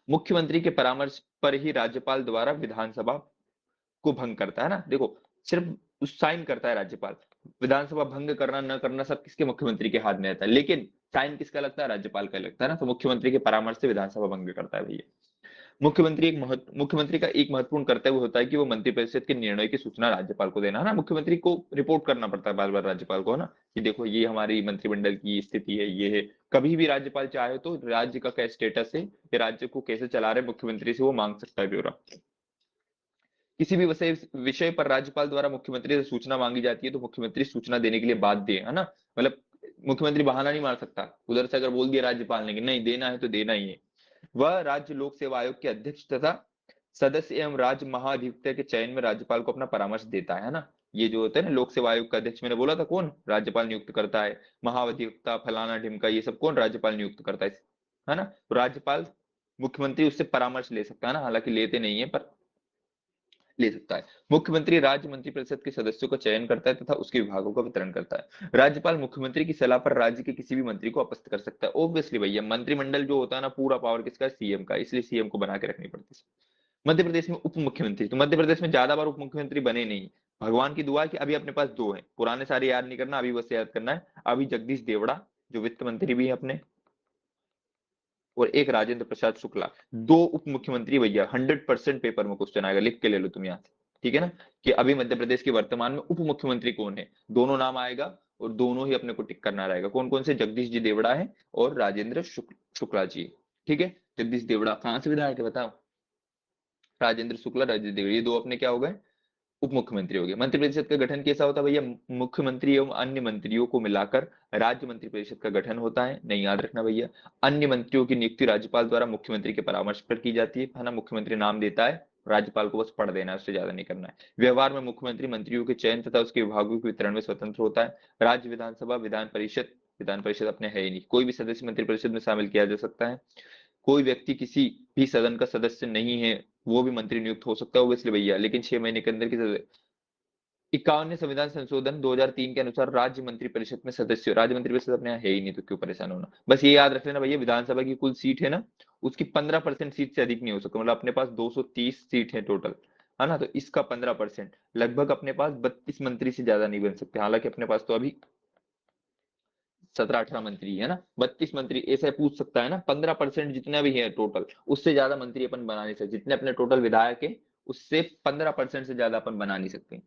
मुख्यमंत्री के परामर्श पर ही राज्यपाल द्वारा विधानसभा को भंग करता है ना। देखो सिर्फ साइन करता है राज्यपाल, विधानसभा भंग करना न करना सब किसके? मुख्यमंत्री के हाथ में रहता है, लेकिन साइन किसका लगता है? राज्यपाल का लगता है ना। तो मुख्यमंत्री के परामर्श से विधानसभा भंग करता है भैया। मुख्यमंत्री का एक महत्वपूर्ण कर्तव्य होता है कि वो मंत्रिपरिषद के निर्णय की सूचना राज्यपाल को देना, है ना। मुख्यमंत्री को रिपोर्ट करना पड़ता है बार बार राज्यपाल को, है ना, कि देखो ये हमारी मंत्रिमंडल की स्थिति है, ये है। कभी भी राज्यपाल चाहे तो राज्य का क्या स्टेटस है, ये राज्य को कैसे चला रहे, मुख्यमंत्री से वो मांग सकता है ब्यौरा। किसी भी विषय विषय पर राज्यपाल द्वारा मुख्यमंत्री से सूचना मांगी जाती है तो मुख्यमंत्री सूचना देने के लिए बाध्य है ना। मतलब मुख्यमंत्री बहाना नहीं मार सकता, उधर से अगर बोल दिया राज्यपाल ने कि नहीं देना है तो देना ही है। वह राज्य लोक सेवा आयोग के अध्यक्ष तथा सदस्य एवं राज्य महाधिवक्ता के चयन में राज्यपाल को अपना परामर्श देता है ना। ये जो होता है ना लोक सेवा आयोग का अध्यक्ष, मैंने बोला था कौन राज्यपाल नियुक्त करता है, महाधिवक्ता फलाना ढिमका, ये सब कौन राज्यपाल नियुक्त करता है ना। तो राज्यपाल मुख्यमंत्री उससे परामर्श ले सकता है ना, हालांकि लेते नहीं है पर ले सकता है। मुख्यमंत्री राज्य मंत्रिपरिषद के सदस्यों का चयन करता है तथा उसके विभागों का वितरण करता है। राज्यपाल मुख्यमंत्री की सलाह पर राज्य के किसी भी मंत्री को अपस्त कर सकता है। ऑब्वियसली भैया मंत्रिमंडल जो होता है ना पूरा पावर किसका, सीएम का, इसलिए सीएम को बना के रखनी पड़ती है। मध्य प्रदेश में उप मुख्यमंत्री, तो मध्य प्रदेश में ज्यादा बार उप मुख्यमंत्री बने नहीं। भगवान की दुआ है कि अभी अपने पास दो है, पुराने सारे याद नहीं करना, अभी बस याद करना है। अभी जगदीश देवड़ा जो वित्त मंत्री भी है अपने, और एक राजेंद्र प्रसाद शुक्ला, दो उप मुख्यमंत्री भैया। 100% पेपर में क्वेश्चन आएगा, लिख के ले लो तुम यहाँ से, ठीक है ना, कि अभी मध्य प्रदेश के वर्तमान में उप मुख्यमंत्री कौन है। दोनों नाम आएगा और दोनों ही अपने को टिक करना रहेगा। कौन कौन से, जगदीश जी देवड़ा है और राजेंद्र शुक्ला जी, ठीक है। जगदीश देवड़ा कहां से विधायक है बताओ, राजेंद्र शुक्ला, राजेंद्र देवड़ा, ये दो अपने क्या हो गए, उप मुख्यमंत्री हो गए। मंत्रिपरिषद का गठन कैसा होता है भैया, मुख्यमंत्री एवं अन्य मंत्रियों को मिलाकर राज्य मंत्रिपरिषद का गठन होता है। नहीं, याद रखना भैया, अन्य मंत्रियों की नियुक्ति राज्यपाल द्वारा मुख्यमंत्री के परामर्श पर की जाती है ना। मुख्यमंत्री नाम देता है, राज्यपाल को बस पढ़ देना है, उससे ज्यादा नहीं करना है। व्यवहार में मुख्यमंत्री मंत्रियों के चयन तथा उसके विभागों के वितरण में स्वतंत्र होता है। राज्य विधानसभा, विधान परिषद अपने है ही नहीं, कोई भी सदस्य मंत्रिपरिषद में शामिल किया जा सकता है। कोई व्यक्ति किसी भी सदन का सदस्य नहीं है वो भी मंत्री नियुक्त हो सकता है ओब्वियसली भैया, लेकिन 6 महीने के अंदर की 51वें संविधान संशोधन 2003 के अनुसार राज्य मंत्रिपरिषद में सदस्य, राज्य मंत्रिपरिषद अपने यहाँ है ही नहीं तो क्यों परेशान होना। बस ये याद रख लेना भैया, विधानसभा की कुल सीट है ना, उसकी 15% सीट से अधिक नहीं हो सकता। मतलब अपने पास 230 सीट है टोटल, है ना, तो इसका 15% लगभग अपने पास 32 मंत्री से ज्यादा नहीं बन सकते। हालांकि अपने पास तो अभी 17-18 मंत्री है ना, 32 मंत्री ऐसे पूछ सकता है ना। 15% जितना भी है टोटल, उससे ज्यादा मंत्री अपन बना नहीं सकते। जितने अपने टोटल विधायक है उससे 15% से ज्यादा अपन बना नहीं सकते,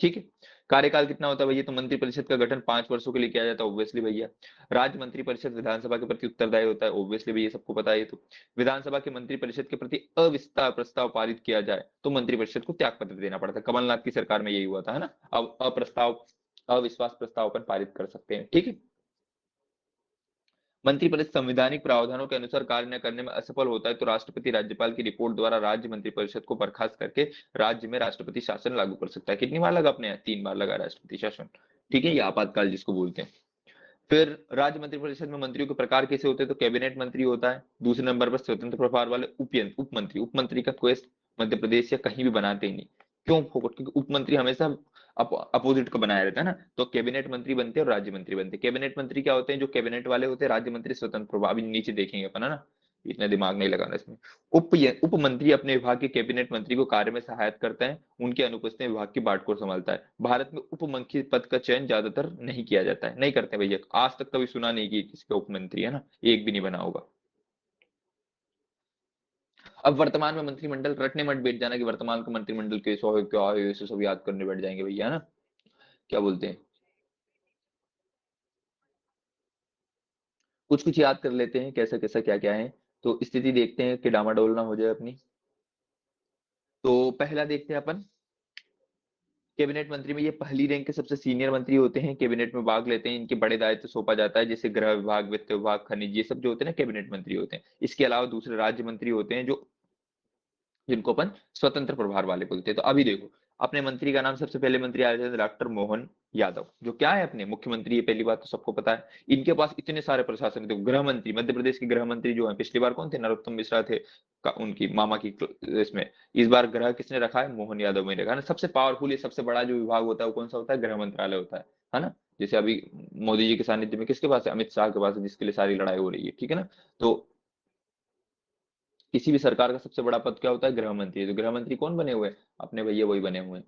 ठीक है। कार्यकाल कितना होता है भैया, तो मंत्रिपरिषद का गठन 5 वर्षों के लिए किया जाता है ओब्वियसली भैया। राज्य मंत्रिपरिषद विधानसभा के प्रति उत्तरदायी होता है ओब्वियसली भैया, सबको पता है ये तो। विधानसभा के मंत्रिपरिषद के प्रति अविस्तार प्रस्ताव पारित किया जाए तो मंत्रिपरिषद को त्याग पत्र देना पड़ता है। कमलनाथ की सरकार में यही हुआ था, है ना। अब अप्रस्ताव अविश्वास प्रस्ताव पर पारित कर सकते हैं, ठीक है। मंत्रिपरिषद संवैधानिक प्रावधानों के अनुसार कार्य न करने में असफल होता है तो राष्ट्रपति राज्यपाल की रिपोर्ट द्वारा राज्य मंत्रिपरिषद को बर्खास्त करके राज्य में राष्ट्रपति शासन लागू कर सकता है। कितनी बार लगा अपने यहाँ? 3 बार लगा राष्ट्रपति शासन, ठीक है, ये आपातकाल जिसको बोलते हैं। फिर राज्य मंत्रिपरिषद में मंत्रियों के प्रकार कैसे होते हैं, तो कैबिनेट मंत्री होता है, दूसरे नंबर पर स्वतंत्र प्रभार वाले उप मंत्री का क्वेश्चन मध्य प्रदेश या कहीं भी बनाते ही नहीं। क्यों फोकट, क्योंकि उप मंत्री हमेशा अपोजिट को बनाया रहता है ना। तो कैबिनेट मंत्री बनते हैं और राज्य मंत्री बनते हैं। कैबिनेट मंत्री क्या होते हैं, जो कैबिनेट वाले होते हैं। राज्य मंत्री स्वतंत्र प्रभार, अभी नीचे देखेंगे अपन, है ना, इतना दिमाग नहीं लगाना इसमें। उप मंत्री अपने विभाग के कैबिनेट मंत्री को कार्य में सहायता करता है, उनकी अनुपस्थिति में विभाग की बाटकोर संभालता है। भारत में उप मंत्री पद का चयन ज्यादातर नहीं किया जाता है, नहीं करते भैया, आज तक कभी सुना नहीं कि किसका उप मंत्री, है ना, एक भी नहीं बना होगा। अब वर्तमान में मंत्रिमंडल, रटने मत बैठ जाना कि वर्तमान का मंत्रिमंडल कैसा है क्या है, ऐसे सब याद करने बैठ जाएंगे भैया, है ना, क्या बोलते हैं। कुछ कुछ याद कर लेते हैं कैसा कैसा क्या क्या है, तो स्थिति देखते हैं कि डामाडोल ना हो जाए अपनी। तो पहला देखते हैं अपन, कैबिनेट मंत्री में ये पहली रैंक के सबसे सीनियर मंत्री होते हैं, कैबिनेट में भाग लेते हैं, इनके बड़े दायित्व सौंपा जाता है, जैसे गृह विभाग, वित्त विभाग, खनिज, ये सब जो होते हैं ना कैबिनेट मंत्री होते हैं। इसके अलावा दूसरे राज्य मंत्री होते हैं जो, जिनको अपन स्वतंत्र प्रभार वाले बोलते हैं। तो अभी देखो, अपने मंत्री का नाम सबसे पहले मंत्री आ जाते हैं डॉक्टर मोहन यादव, जो क्या है अपने मुख्यमंत्री, ये पहली बात तो सबको पता है। इनके पास इतने सारे प्रशासन, देखो गृह मंत्री, मध्य प्रदेश के गृह मंत्री जो है, पिछली बार कौन थे, नरोत्तम मिश्रा थे, उनकी मामा की इसमें। इस बार गृह किसने रखा है, मोहन यादव ने रखा है ना। सबसे पावरफुल, ये सबसे बड़ा जो विभाग होता है वो कौन सा होता है, गृह मंत्रालय होता है ना। जैसे अभी मोदी जी के सानिध्य में किसके पास है, अमित शाह के पास है, जिसके लिए सारी लड़ाई हो रही है, ठीक है ना। तो किसी भी सरकार का सबसे बड़ा पद क्या होता है, गृह मंत्री। तो गृह मंत्री कौन बने हुए हैं, अपने भैया वही बने हुए हैं।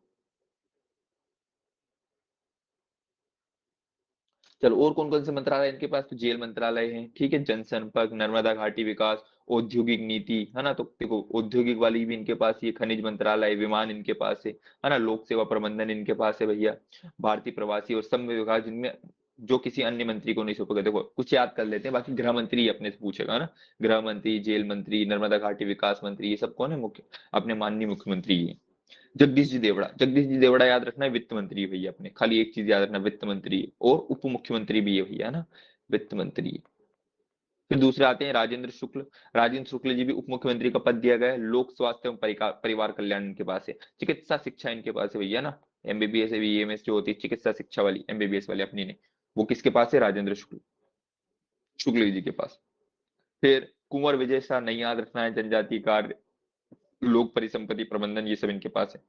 चलो और कौन कौन से मंत्रालय इनके पास, तो जेल मंत्रालय है, ठीक है, जनसंपर्क, नर्मदा घाटी विकास, औद्योगिक नीति, है ना, तो देखो औद्योगिक वाली भी इनके पास, ये खनिज मंत्रालय, विमान इनके पास है ना, लोक सेवा प्रबंधन इनके पास है भैया, भारतीय प्रवासी और श्रम विभाग, जिनमें जो किसी अन्य मंत्री को नहीं सौंपेगा। देखो कुछ याद कर लेते हैं, बाकी गृह मंत्री अपने से पूछेगा, है ना, गृह मंत्री, जेल मंत्री, नर्मदा घाटी विकास मंत्री, ये सब कौन है, मुख्य अपने माननीय मुख्यमंत्री ही है। जगदीश जी देवड़ा, जगदीश जी देवड़ा याद रखना है, वित्त मंत्री है भैया अपने, खाली एक चीज याद रखना, वित्त मंत्री और उप मुख्यमंत्री भी है भैया, है ना, वित्त मंत्री। फिर दूसरे आते हैं राजेंद्र शुक्ल, राजेंद्र शुक्ल जी भी उप मुख्यमंत्री का पद दिया गया है, लोक स्वास्थ्य एवं परिवार कल्याण इनके पास है, चिकित्सा शिक्षा इनके पास है भैया ना, एमबीबीएस बीएमएस जो होती है चिकित्सा शिक्षा वाली, एमबीबीएस वाली अपनी ने, वो किसके पास है, राजेंद्र शुक्ल, शुक्ल जी के पास। फिर कुंवर विजय शाह नहीं याद रखना है, जनजातीय कार्य, लोक परिसंपत्ति प्रबंधन, ये सब इनके पास है।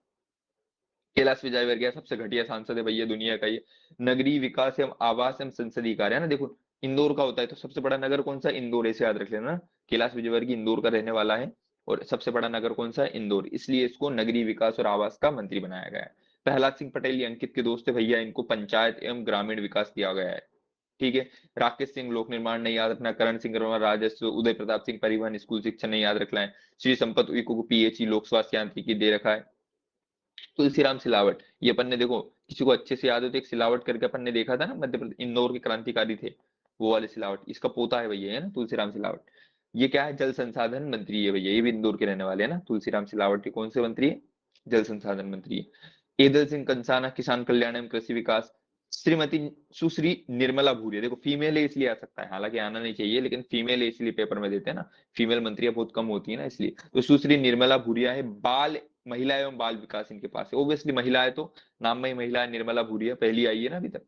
कैलाश विजयवर्गीय सबसे घटिया सांसद है भैया दुनिया का ये। नगरीय विकास एवं आवास एवं संसदीय कार्य, है ना, देखो इंदौर का होता है तो सबसे बड़ा नगर कौन सा, इंदौर, ऐसे याद रख लेना। कैलाश विजयवर्गीय इंदौर का रहने वाला है और सबसे बड़ा नगर कौन सा है, इंदौर, इसलिए इसको नगरीय विकास और आवास का मंत्री बनाया गया है। प्रहलाद सिंह पटेल ये अंकित के दोस्त है भैया, इनको पंचायत एवं ग्रामीण विकास दिया गया है, ठीक है। राकेश सिंह लोक निर्माण नहीं याद रखना, करण सिंह ग्रोवर राजस्व, उदय प्रताप सिंह परिवहन स्कूल शिक्षा नहीं याद रखना है, श्री संपत उइको को पीएचई लोक स्वास्थ्य यांत्रिकी दे रखा है। तुलसीराम सिलावट, ये अपन ने देखो किसी को अच्छे से याद हो तो एक सिलावट करके अपन ने देखा था ना, मध्य प्रदेश इंदौर के क्रांतिकारी थे, वो वाले सिलावट, इसका पोता है भैया, है ना, तुलसीराम सिलावट। ये क्या है, जल संसाधन मंत्री है भैया, ये भी इंदौर के रहने वाले हैं ना, तुलसीराम सिलावट, ये कौन से मंत्री है, जल संसाधन मंत्री है। ईदल सिंह कंसाना किसान कल्याण एवं कृषि विकास। श्रीमती सुश्री निर्मला भूरिया, देखो फीमेल है इसलिए आ सकता है, हालांकि आना नहीं चाहिए लेकिन फीमेल है इसलिए पेपर में देते हैं ना, फीमेल मंत्रियां बहुत कम होती है ना इसलिए, तो सुश्री निर्मला भूरिया है। बाल महिला एवं बाल विकास इनके पास है, ओब्वियसली महिला है तो नाम में ही महिला है, निर्मला भूरिया पहली आई है ना अभी तक,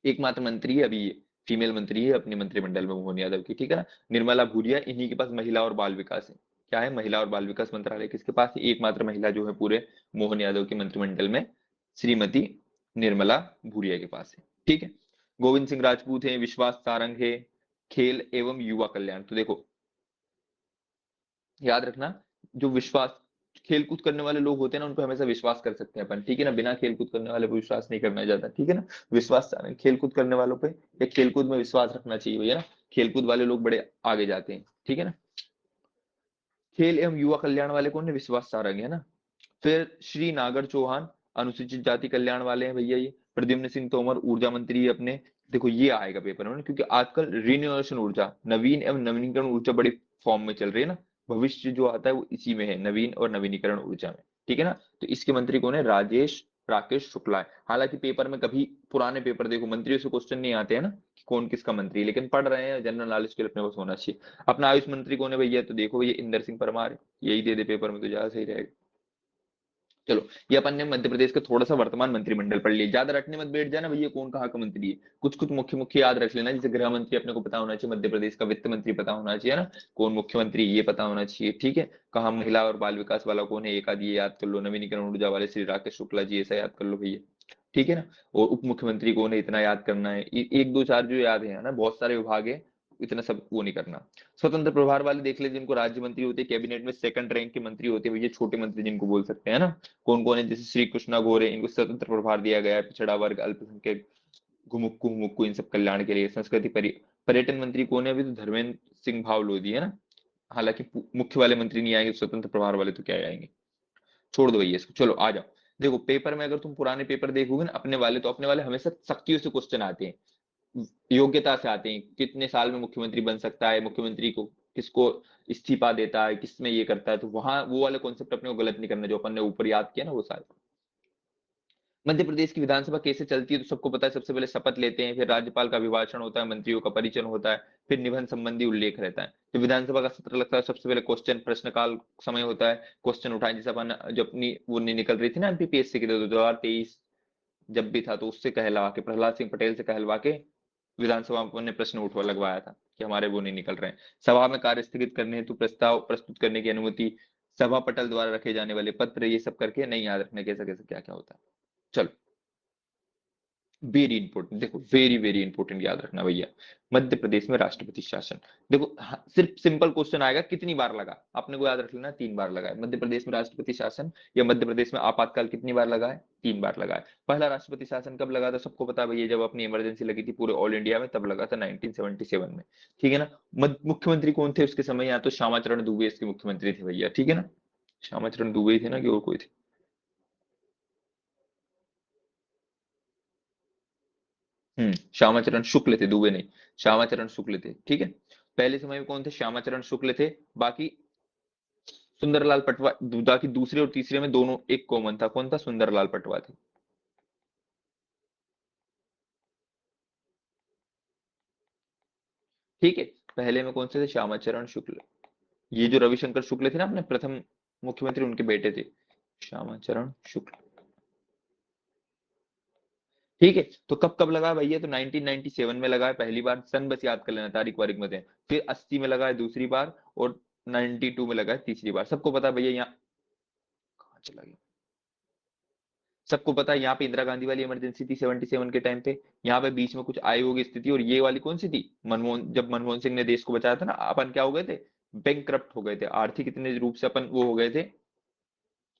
एकमात्र मंत्री है अभी ये, फीमेल मंत्री है अपने मंत्रिमंडल में मोहन यादव की, ठीक है ना, निर्मला भूरिया, इन्हीं के पास महिला और बाल विकास है। क्या है, महिला और बाल विकास मंत्रालय किसके पास है, एकमात्र महिला जो है पूरे मोहन यादव के मंत्रिमंडल में, श्रीमती निर्मला भूरिया के पास है, ठीक है। गोविंद सिंह राजपूत है, विश्वास सारंग है, खेल एवं युवा कल्याण, तो देखो याद रखना, जो विश्वास, खेलकूद करने वाले लोग होते हैं ना उन पर हमेशा विश्वास कर सकते हैं अपन, ठीक है ना, बिना खेलकूद करने वाले पर विश्वास नहीं करना चाहता, ठीक है ना, विश्वास खेलकूद करने वालों पे या खेलकूद में विश्वास रखना चाहिए भैया ना, खेलकूद वाले लोग बड़े आगे जाते हैं, ठीक है ना। खेल एवं युवा कल्याण वाले कौन है, विश्वास सारंग, है ना। फिर श्री नागर चौहान अनुसूचित जाति कल्याण वाले हैं भैया ये। प्रद्युम्न सिंह तोमर ऊर्जा मंत्री है अपने, देखो ये आएगा पेपर में ना, क्योंकि आजकल रिन्यूएबल ऊर्जा, नवीन एवं नवीनीकरण ऊर्जा बड़ी फॉर्म में चल रही है ना, भविष्य जो आता है वो इसी में है, नवीन और नवीनीकरण ऊर्जा में, ठीक है ना। तो इसके मंत्री कौन है, राकेश शुक्ला है। हालांकि पेपर में कभी पुराने पेपर देखो मंत्रियों से क्वेश्चन नहीं आते हैं ना कि कौन किसका मंत्री है, लेकिन पढ़ रहे हैं जनरल नॉलेज के लिए अपने पास होना चाहिए। अपना आयुष मंत्री कौन है भैया, तो देखो ये इंदर सिंह परमार है, यही दे दे पेपर में तो ज्यादा सही रहेगा। चलो ये अपन ने मध्य प्रदेश का थोड़ा सा वर्तमान मंत्रिमंडल पढ़ लिया, ज्यादा रटने मत बैठ जाना भैया कौन कहाँ का मंत्री है, कुछ कुछ मुख्य मुख्य याद रख लेना, जैसे गृह मंत्री अपने को पता होना चाहिए, मध्य प्रदेश का वित्त मंत्री पता होना चाहिए ना, कौन मुख्यमंत्री ये पता होना चाहिए, ठीक है। कहाँ महिला और बाल विकास वाला कौन है, एक आदि ये याद कर लो, नवीनीकरण ऊर्जा वाले श्री राकेश शुक्ला जी, ऐसा याद कर लो भैया, ठीक है ना। और उप मुख्यमंत्री कौन है इतना याद करना है, एक दो चार जो याद है ना, बहुत सारे विभाग है, इतना सब वो नहीं करना। स्वतंत्र प्रभार वाले देख ले, जिनको राज्य मंत्री होते हैं, कैबिनेट में सेकंड रैंक के मंत्री होते हैं भैया, छोटे मंत्री जिनको बोल सकते हैं ना, कौन कौन है, जैसे श्री कृष्णा गोरे, इनको स्वतंत्र प्रभार दिया गया है, पिछड़ा वर्ग, अल्पसंख्यक, घुमुक्कू इन सब कल्याण के लिए। संस्कृति पर्यटन मंत्री कौन है, अभी तो धर्मेंद्र सिंह भाव लोधी है ना, हालांकि मुख्य वाले मंत्री नहीं आएंगे, स्वतंत्र प्रभार वाले तो क्या आएंगे, छोड़ दो भैया इसको, चलो आ जाओ। देखो पेपर में अगर तुम पुराने पेपर देखोगे ना अपने वाले, तो अपने वाले हमेशा सख्तियों से क्वेश्चन आते हैं, योग्यता से आते हैं, कितने साल में मुख्यमंत्री बन सकता है, मुख्यमंत्री को किसको इस्तीफा देता है, किसमें ये करता है, तो वहां वो वाले कॉन्सेप्ट अपने को गलत नहीं करना, जो अपन ने ऊपर याद किया ना वो सारे। मध्य प्रदेश की विधानसभा कैसे चलती है तो सबको पता है, सबसे पहले शपथ लेते हैं, फिर राज्यपाल का अभिभाषण होता है, मंत्रियों का परिचय होता है, फिर निबंध संबंधी उल्लेख रहता है। जो विधानसभा का सत्र लगता है सबसे पहले क्वेश्चन प्रश्नकाल समय होता है, क्वेश्चन उठाए, जैसे अपन जो अपनी वो नहीं निकल रही थी ना एमपीपीएससी की 2023 जब भी था, तो उससे कहलवा के, प्रहलाद सिंह पटेल से कहलवा के विधानसभा में ने प्रश्न उठवा लगवाया था कि हमारे वो नहीं निकल रहे हैं। सभा में कार्य स्थगित करने हेतु प्रस्ताव प्रस्तुत करने की अनुमति, सभा पटल द्वारा रखे जाने वाले पत्र, ये सब करके नहीं याद रखने कैसे कैसे क्या क्या होता है। चलो वेरी इंपॉर्टेंट, देखो वेरी वेरी इंपॉर्टेंट याद रखना भैया, मध्य प्रदेश में राष्ट्रपति शासन। देखो सिर्फ सिंपल क्वेश्चन आएगा कितनी बार लगा, आपने को याद रख लेना 3 बार लगा है। मध्य प्रदेश में राष्ट्रपति शासन या मध्य प्रदेश में आपातकाल कितनी बार लगा है? 3 बार लगा है। पहला राष्ट्रपति शासन कब लगा था सबको पता है भैया, जब अपनी इमरजेंसी लगी थी पूरे ऑल इंडिया में, तब लगा था 1977 में। ठीक है ना। मुख्यमंत्री कौन थे उसके समय? यहाँ तो श्यामाचरण दुबे इसके मुख्यमंत्री थे भैया। ठीक है ना, श्यामाचरण दुबे थे ना कि और कोई थे? श्यामाचरण शुक्ल थे, दुबे नहीं, श्यामाचरण शुक्ल थे। ठीक है, पहले समय में कौन थे? श्यामाचरण शुक्ल थे। बाकी सुंदरलाल पटवा, बाकी दूसरे और तीसरे में दोनों एक कॉमन था, कौन था? सुंदरलाल पटवा थे। ठीक है, पहले में कौन से थे? श्यामाचरण शुक्ल। ये जो रविशंकर शुक्ल थे ना अपने प्रथम मुख्यमंत्री, उनके बेटे थे श्यामाचरण शुक्ल। ठीक है, तो कब कब लगा भैया? तो 1997 में लगा है पहली बार, सन बस याद कर लेना, तारीख वारीख मत है। फिर 80 में लगा है दूसरी बार, और 92 में लगा है तीसरी बार। सबको पता है भैया, यहाँ कहाँ चला गया? सबको पता है यहाँ पे इंदिरा गांधी वाली इमरजेंसी थी 77 के टाइम पे। यहाँ पे बीच में कुछ आयोग की स्थिति, और ये वाली कौन सी थी? मनमोहन, जब मनमोहन सिंह ने देश को बचाया था ना, अपन क्या हो गए थे? बैंक हो गए थे, आर्थिक इतने रूप से अपन वो हो गए थे,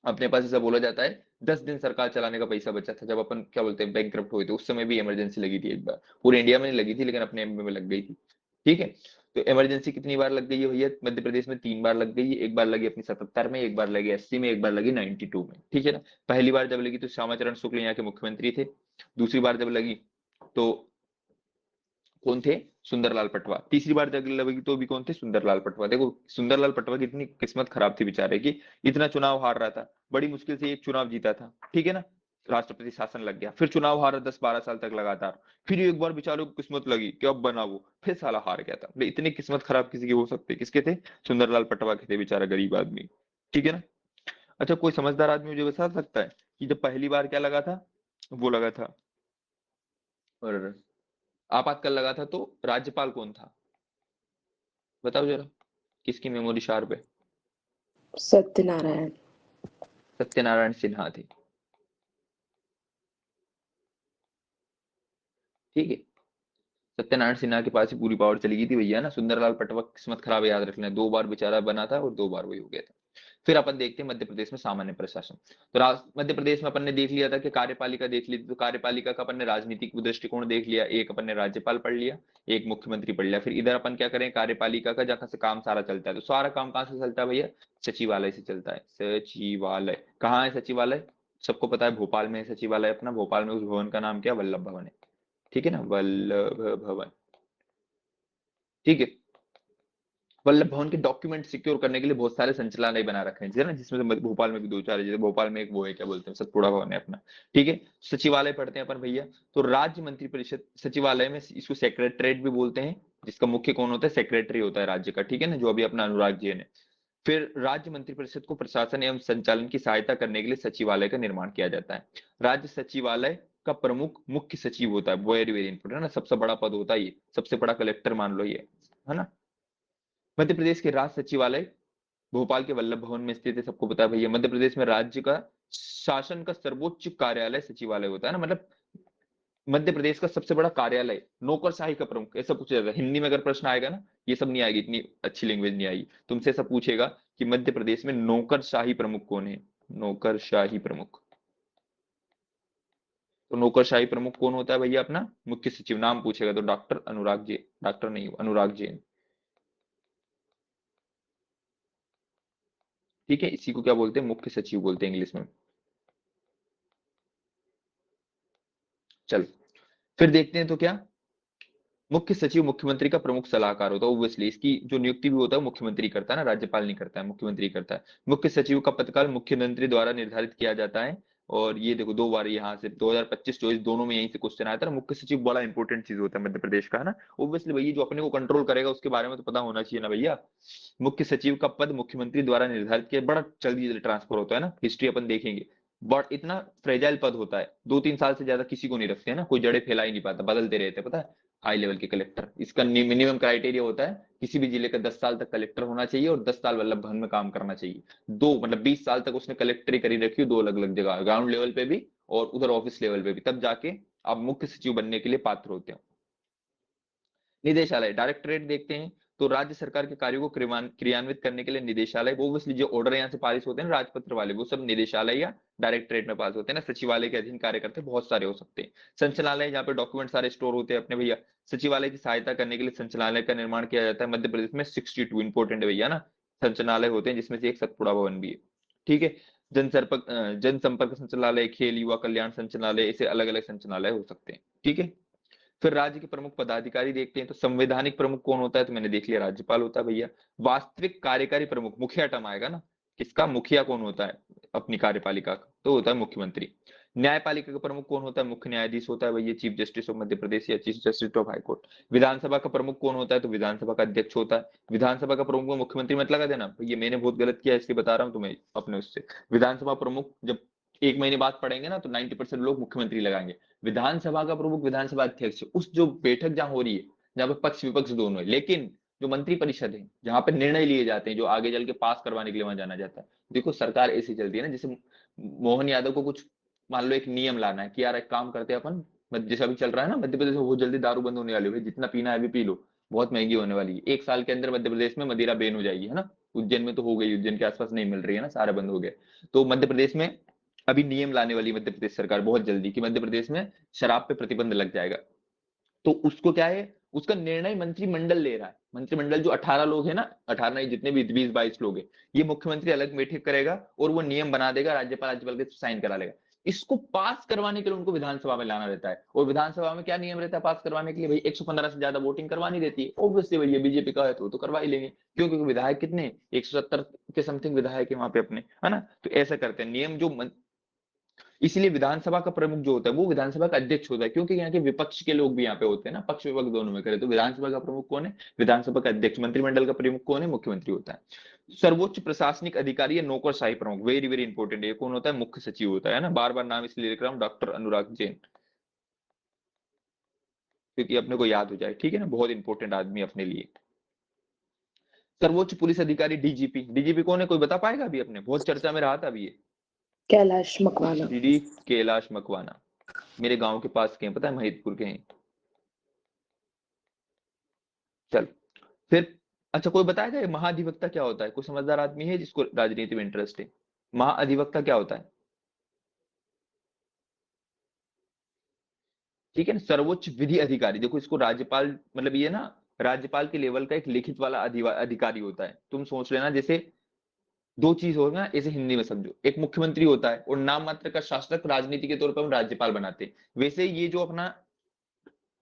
अपने पास ऐसा बोला जाता है 10 दिन सरकार चलाने का पैसा बचा था, जब अपन क्या बोलते हैं बैंक हुए थे। उस समय भी इमरजेंसी लगी थी एक बार, पूरे इंडिया में नहीं लगी थी लेकिन अपने एमपी में लग गई थी। ठीक है, तो इमरजेंसी कितनी बार लग गई है भैया मध्य प्रदेश में? 3 बार लग गई है। एक बार लगी अपनी 77 में, एक बार लगी 80 में, एक बार लगी 92 में। ठीक है ना। पहली बार जब लगी तो श्यामाचरण शुक्ल यहाँ के मुख्यमंत्री थे। दूसरी बार जब लगी तो कौन थे? सुंदरलाल पटवा। तीसरी बार जब लगी तो भी कौन थे? सुंदरलाल पटवा। देखो सुंदरलाल पटवा की इतनी किस्मत खराब थी बेचारे की, इतना चुनाव हार रहा था, बड़ी मुश्किल से एक चुनाव जीता था। ठीक है ना, राष्ट्रपति शासन लग गया, फिर चुनाव हारा 10-12 साल तक लगातार। फिर एक बार बेचारे को किस्मत लगी कि अब बना वो, फिर साला हार गया था। मतलब इतनी किस्मत खराब किसी की हो सकती है? किसके थे? सुंदरलाल पटवा के थे, बेचारा गरीब आदमी। ठीक है ना। अच्छा, कोई समझदार आदमी मुझे बता सकता है कि जब पहली बार क्या लगा था? वो लगा था, और आपातकाल लगा था तो राज्यपाल कौन था? बताओ जरा, किसकी मेमोरी शार्प है? सत्यनारायण। सत्यनारायण सिन्हा थे। ठीक है, सत्यनारायण सिन्हा के पास ही पूरी पावर चली गई थी भैया ना। सुंदरलाल पटवा की किस्मत खराब है, याद रख लेना, 2 बार बेचारा बना था और 2 बार वही हो गया था। फिर अपन देखते हैं मध्य प्रदेश में सामान्य प्रशासन। तो मध्य प्रदेश में अपन ने देख लिया था कि कार्यपालिका देख ली थी, तो कार्यपालिका का अपन ने राजनीतिक दृष्टिकोण देख लिया, एक अपन ने राज्यपाल पढ़ लिया, एक मुख्यमंत्री पढ़ लिया। फिर इधर अपन क्या करें? कार्यपालिका का जहां से काम सारा चलता है, तो सारा काम कहाँ से चलता है भैया? सचिवालय से चलता है। सचिवालय कहाँ है? सचिवालय सबको पता है भोपाल में है सचिवालय अपना। भोपाल में उस भवन का नाम क्या? वल्लभ भवन है। ठीक है ना, वल्लभ भवन। ठीक है, वल्लभ भवन के डॉक्यूमेंट सिक्योर करने के लिए बहुत सारे संचालनालय बना रखे हैं, ना, जिसमें से भोपाल में भी 2-4 है। जैसे भोपाल में एक वो है, क्या बोलते हैं, सतपुड़ा भवन है अपना। ठीक है, सचिवालय पढ़ते हैं अपन भैया। तो राज्य मंत्रिपरिषद सचिवालय में इसको सेक्रेटरीट भी बोलते हैं, जिसका मुख्य कौन होता है? सेक्रेटरी होता है राज्य का। ठीक है ना, जो अभी अपना अनुराग जैन है। फिर राज्य मंत्रिपरिषद को प्रशासन एवं संचालन की सहायता करने के लिए सचिवालय का निर्माण किया जाता है। राज्य सचिवालय का प्रमुख मुख्य सचिव होता है, वेरी वेरी इंपोर्टेंट है ना, सबसे बड़ा पद होता है ये, सबसे बड़ा कलेक्टर मान लो ये, है ना। मध्य प्रदेश के राज्य सचिवालय भोपाल के वल्लभ भवन में स्थित है, सबको पता है भैया। मध्य प्रदेश में राज्य का शासन का सर्वोच्च कार्यालय सचिवालय होता है ना, मतलब मध्य प्रदेश का सबसे बड़ा कार्यालय, नौकरशाही का प्रमुख, ऐसा पूछा जाता है हिंदी में। अगर प्रश्न आएगा ना, ये सब नहीं आएगी, इतनी अच्छी लैंग्वेज नहीं आएगी, तुमसे सब पूछेगा कि मध्य प्रदेश में नौकरशाही प्रमुख कौन है? नौकरशाही प्रमुख। तो नौकरशाही प्रमुख कौन होता है भैया? अपना मुख्य सचिव। नाम पूछेगा तो डॉक्टर अनुराग जैन, डॉक्टर नहीं, अनुराग जैन। ठीक है, इसी को क्या बोलते हैं? मुख्य सचिव बोलते हैं इंग्लिश में। चल, फिर देखते हैं तो क्या, मुख्य सचिव मुख्यमंत्री का प्रमुख सलाहकार होता है। ऑब्वियसली इसकी जो नियुक्ति भी होता है मुख्यमंत्री करता है ना, राज्यपाल नहीं करता है, मुख्यमंत्री करता है। मुख्य सचिव का पदकाल मुख्यमंत्री द्वारा निर्धारित किया जाता है। और ये देखो 2 बार यहाँ से 2025-24 दोनों में यहीं से क्वेश्चन आया था ना। मुख्य सचिव बड़ा इंपॉर्टेंट चीज होता है मध्य प्रदेश का, है ना। ऑब्वियसली भैया, जो अपने को कंट्रोल करेगा उसके बारे में तो पता होना चाहिए ना भैया। मुख्य सचिव का पद मुख्यमंत्री द्वारा निर्धारित किया, बड़ा जल्दी जल्दी ट्रांसफर होता है ना, हिस्ट्री अपन देखेंगे। बट इतना फ्रेजाइल पद होता है, 2-3 साल से ज्यादा किसी को नहीं रखते हैं ना, कोई जड़े फैला ही नहीं पाता, बदलते रहते हैं, पता है। हाई लेवल के कलेक्टर, इसका मिनिमम क्राइटेरिया होता है किसी भी जिले का 10 साल तक कलेक्टर होना चाहिए और 10 साल वल्लभ भवन में काम करना चाहिए। दो मतलब 20 साल तक उसने कलेक्टरी करी रखी हो, 2 अलग अलग जगह, ग्राउंड लेवल पे भी और उधर ऑफिस लेवल पे भी, तब जाके आप मुख्य सचिव बनने के लिए पात्र होते हो। निदेशालय, डायरेक्टरेट देखते हैं तो राज्य सरकार के कार्यों को क्रियान्वित करने के लिए निदेशालय, वो ऑब्वियसली जो ऑर्डर यहाँ से पारित होते हैं ना राजपत्र वाले, वो सब निदेशालय या डायरेक्टरेट में पास होते हैं ना। सचिवालय के अधीन कार्य करते बहुत सारे हो सकते हैं। संचालय, जहाँ पे डॉक्यूमेंट सारे स्टोर होते हैं अपने भैया। सचिवालय की सहायता करने के लिए संचालय का निर्माण किया जाता है। मध्य प्रदेश में 62 इंपोर्टेंट है भैया ना संचालय होते हैं, जिसमें से एक सतपुड़ा भवन भी है। ठीक है। जनसंपर्क संचालय, खेल युवा कल्याण संचालय, ऐसे अलग अलग संचालय हो सकते हैं। ठीक है। फिर राज्य के प्रमुख पदाधिकारी देखते हैं तो संवैधानिक प्रमुख कौन होता है, तो मैंने देख लिया राज्यपाल होता है भैया। वास्तविक कार्यकारी प्रमुख, मुखिया टर्म आएगा ना, किसका मुखिया कौन होता है अपनी कार्यपालिका का, तो होता है मुख्यमंत्री। न्यायपालिका का प्रमुख कौन होता है, मुख्य न्यायाधीश होता है भैया, chief justice of Madhya Pradesh या chief justice of high court. विधानसभा का प्रमुख कौन होता है, तो विधानसभा का अध्यक्ष होता है। विधानसभा का प्रमुख मुख्यमंत्री मत लगा देना, ये मैंने बहुत गलत किया इसलिए बता रहा हूँ तुम्हें अपने उससे। विधानसभा प्रमुख जब 1 महीने बाद पढ़ेंगे ना तो 90% लोग मुख्यमंत्री लगाएंगे। विधानसभा का प्रमुख विधानसभा अध्यक्ष, उस जो बैठक जहां हो रही है, जहां पे पक्ष विपक्ष दोनों है, लेकिन जो मंत्री परिषद है जहां पे निर्णय लिए जाते हैं, जो आगे चल के पास करवाने के लिए वहां जाना जाता है। देखो सरकार ऐसी चलती है ना, जैसे मोहन यादव को कुछ मान लो एक नियम लाना है कि यार एक काम करते हैं अपन, जैसे अभी चल रहा है ना मध्य प्रदेश में, बहुत जल्दी दारू बंद होने वाली है, जितना पीना है अभी पी लो, बहुत महंगी होने वाली है। 1 साल के अंदर मध्य प्रदेश में मदिरा बैन हो जाएगी, है ना। उज्जैन में तो हो गई, उज्जैन के आसपास नहीं मिल रही है ना, सारा बंद हो गया। तो मध्य प्रदेश में अभी नियम लाने वाली मध्य प्रदेश सरकार बहुत जल्दी, कि मध्य प्रदेश में शराब पे प्रतिबंध लग जाएगा। तो उसको क्या है, उसका निर्णय मंत्रिमंडल ले रहा है। मंत्रिमंडल जो 18 लोग है ना, 18 नहीं जितने भी 20-22 लोग हैं, ये मुख्यमंत्री अलग बैठक करेगा और वो नियम बना देगा, राज्यपाल के साइन करा लेगा। इसको पास करवाने के लिए उनको विधानसभा में लाना रहता है। और विधानसभा में क्या नियम रहता है पास करवाने के लिए, भाई 115 से ज्यादा वोटिंग करवानी रहती है। ऑब्वियसली भैया बीजेपी का है तो करवा ही लेंगे, क्यों, क्योंकि विधायक कितने 170 के समथिंग विधायक है वहां पे अपने, है ना। तो ऐसा करते हैं नियम जो इसलिए विधानसभा का प्रमुख जो होता है वो विधानसभा का अध्यक्ष होता है, क्योंकि यहाँ के विपक्ष के लोग भी यहाँ पे होते हैं ना, पक्ष विपक्ष दोनों में करे तो विधानसभा का प्रमुख कौन है, विधानसभा का अध्यक्ष। मंत्रिमंडल का प्रमुख कौन है, मुख्यमंत्री होता है। सर्वोच्च प्रशासनिक अधिकारी या नौकरशाही प्रमुख, वेरी वेरी इंपॉर्टेंट है, कौन होता है, मुख्य सचिव होता है ना। बार बार नाम इसलिए लिख रहा हूँ, डॉक्टर अनुराग जैन, क्योंकि अपने को याद हो जाए। ठीक है ना, बहुत इंपॉर्टेंट आदमी अपने लिए। सर्वोच्च पुलिस अधिकारी डीजीपी, डीजीपी कौन है कोई बता पाएगा, अभी अपने बहुत चर्चा में रहा था अभी ये, कैलाश मकवाना। डीडी कैलाश मकवाना, मेरे गांव के पास के हैं, पता है महिदपुर के हैं। चल फिर, अच्छा कोई बताएगा ये महाधिवक्ता क्या होता है, कोई समझदार आदमी है जिसको राजनीति में इंटरेस्ट है, महाधिवक्ता क्या होता है। ठीक है ना, सर्वोच्च विधि अधिकारी, देखो इसको राज्यपाल, मतलब ये ना राज्यपाल के लेवल का एक लिखित वाला अधिकारी होता है। तुम सोच लेना जैसे दो चीज होगा, ऐसे हिंदी में समझो, एक मुख्यमंत्री होता है और नाम मात्र का शासक राजनीति के तौर पर हम राज्यपाल बनाते हैं। वैसे ये जो अपना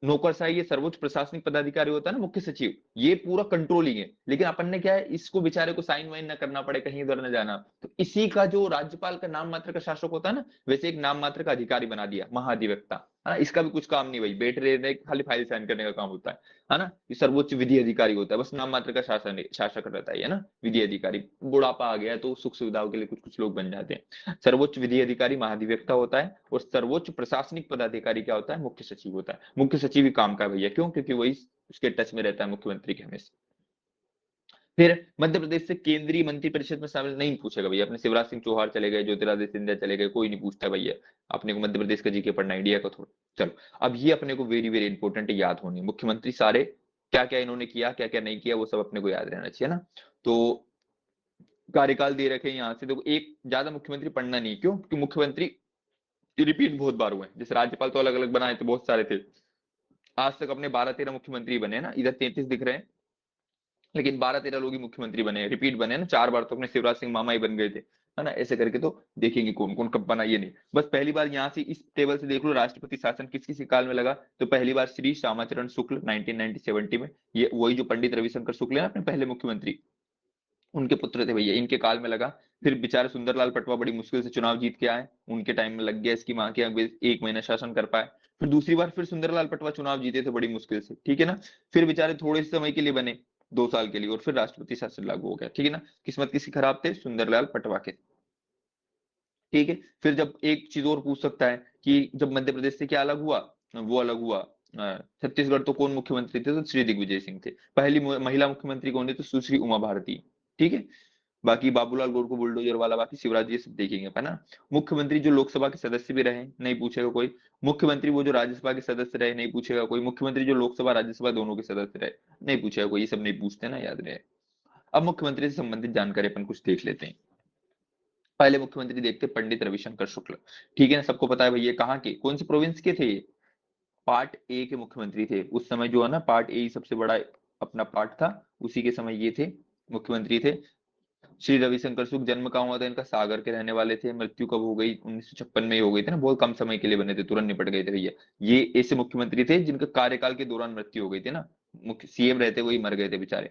नौकरशाही, ये सर्वोच्च प्रशासनिक पदाधिकारी होता है ना, मुख्य सचिव, ये पूरा कंट्रोलिंग है। लेकिन अपन ने क्या है, इसको बेचारे को साइन वाइन ना करना पड़े, कहीं इधर न जाना, तो इसी का जो राज्यपाल का नाम मात्र का शासक होता है ना, वैसे एक नाम मात्र का अधिकारी बना दिया महाधिवक्ता, है ना। इसका भी कुछ काम नहीं भाई, बैठ रहे खाली फाइल साइन करने का काम होता है ना। ये सर्वोच्च विधि अधिकारी होता है, बस नाम मात्र का शासक रहता है ना, विधि अधिकारी। बुढ़ापा आ गया तो सुख सुविधाओं के लिए कुछ कुछ लोग बन जाते हैं। सर्वोच्च विधि अधिकारी महाधिवक्ता होता है, और सर्वोच्च प्रशासनिक पदाधिकारी क्या होता है, मुख्य सचिव होता है। मुख्य सचिव ही काम का है भैया, क्यों, क्योंकि वही उसके टच में रहता है मुख्यमंत्री के हमेशा। फिर मध्य प्रदेश से केंद्रीय मंत्रिपरिषद में शामिल नहीं पूछेगा भैया, अपने शिवराज सिंह चौहान चले गए, ज्योतिरादित्य सिंधिया चले गए, कोई नहीं पूछता भैया। अपने को मध्य प्रदेश का जीके पढ़ना, इंडिया का थोड़ा। चलो अब ये अपने को वेरी वेरी इंपॉर्टेंट याद होनी, मुख्यमंत्री सारे क्या क्या इन्होंने किया, क्या क्या नहीं किया, वो सब अपने को याद रहना चाहिए ना। तो कार्यकाल दे रखे यहाँ से, देखो एक ज्यादा मुख्यमंत्री पढ़ना नहीं, क्यों, क्योंकि मुख्यमंत्री रिपीट बहुत बार हुए हैं। जैसे राज्यपाल तो अलग अलग बनाए थे, बहुत सारे थे, आज तक अपने 12-13 मुख्यमंत्री बने ना, इधर 33 दिख रहे हैं, लेकिन 12-13 लोग ही मुख्यमंत्री बने, रिपीट बने ना। 4 बार तो अपने शिवराज सिंह मामा ही बन गए थे, है ना। ऐसे करके तो देखेंगे कौन कौन कब बना, ये नहीं बस पहली बार यहाँ से इस टेबल से देख लो, राष्ट्रपति शासन किस किस काल में लगा। तो पहली बार श्री श्यामाचरण शुक्ल 1970 में, ये वही जो पंडित रविशंकर शुक्ल है ना अपने पहले मुख्यमंत्री, उनके पुत्र थे भैया, इनके काल में लगा। फिर बेचारे सुंदरलाल पटवा बड़ी मुश्किल से चुनाव जीत के आए, उनके टाइम में लग गया, इसकी मां के 1 महीना शासन कर पाए। फिर दूसरी बार फिर सुंदरलाल पटवा चुनाव जीते थे बड़ी मुश्किल से, ठीक है ना। फिर बेचारे थोड़े से समय के लिए बने, 2 साल के लिए, और फिर राष्ट्रपति शासन लागू हो गया, ठीक है ना। किस्मत किसकी खराब थे, सुंदरलाल पटवा के। ठीक है। फिर जब एक चीज और पूछ सकता है कि जब मध्य प्रदेश से क्या अलग हुआ, वो अलग हुआ छत्तीसगढ़, तो कौन मुख्यमंत्री थे, तो श्री दिग्विजय सिंह थे। पहली महिला मुख्यमंत्री कौन थी, तो सुश्री उमा भारती। ठीक है। बाकी बाबूलाल गौर को बुलडोजर वाला, बाकी शिवराज ये सब देखेंगे, है ना। मुख्यमंत्री जो लोकसभा के सदस्य भी रहे, नहीं पूछेगा कोई। मुख्यमंत्री वो जो राज्यसभा के सदस्य रहे, नहीं पूछेगा कोई। मुख्यमंत्री जो लोकसभा राज्यसभा दोनों के सदस्य रहे, नहीं पूछेगा कोई। ये सब नहीं पूछते ना, याद रहे। अब मुख्यमंत्री से संबंधित जानकारी अपन कुछ देख लेते हैं। पहले मुख्यमंत्री देखते हैं पंडित रविशंकर शुक्ल। ठीक है ना, सबको पता है भैया कहाँ के, कौन से प्रोविंस के थे ये। पार्ट ए के मुख्यमंत्री थे उस समय, जो है ना पार्ट ए सबसे बड़ा अपना पार्ट था, उसी के समय ये थे मुख्यमंत्री थे। श्री रविशंकर शुक्ल जन्म कहाँ हुआ था इनका, सागर के रहने वाले थे। मृत्यु कब हो गई, 1956 में ही हो गई थी ना, बहुत कम समय के लिए बने थे, तुरंत निपट गए थे भैया। ये ऐसे मुख्यमंत्री थे जिनका कार्यकाल के दौरान मृत्यु हो गई थी ना, मुख्य सीएम रहते वही मर गए थे बेचारे।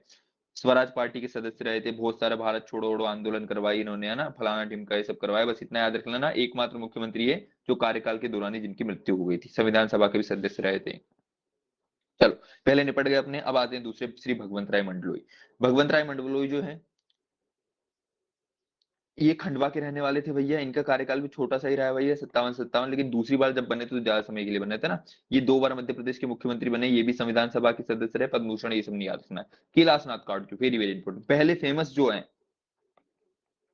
स्वराज पार्टी के सदस्य रहे थे, बहुत सारा भारत छोड़ो ओड़ो आंदोलन करवाई इन्होंने, है ना, फलाना ढिमका ये सब करवाया। बस इतना याद रख लेना, एकमात्र मुख्यमंत्री है जो कार्यकाल के दौरान ही जिनकी मृत्यु हो गई थी। संविधान सभा के भी सदस्य रहे थे। चलो, पहले निपट गए अपने। अब आते हैं दूसरे, श्री भगवंत राय मंडलोई। भगवंत राय मंडलोई जो है ये खंडवा के रहने वाले थे भैया। इनका कार्यकाल भी छोटा सा ही रहा है भैया, 57 लेकिन दूसरी बार जब बने तो ज्यादा समय के लिए बने थे ना। ये 2 बार मध्य प्रदेश के मुख्यमंत्री बने, ये भी संविधान सभा के सदस्य रहे। पद्म भूषण ये सब नहीं याद रखना है। Kailashnath Katju, very very important. पहले फेमस जो है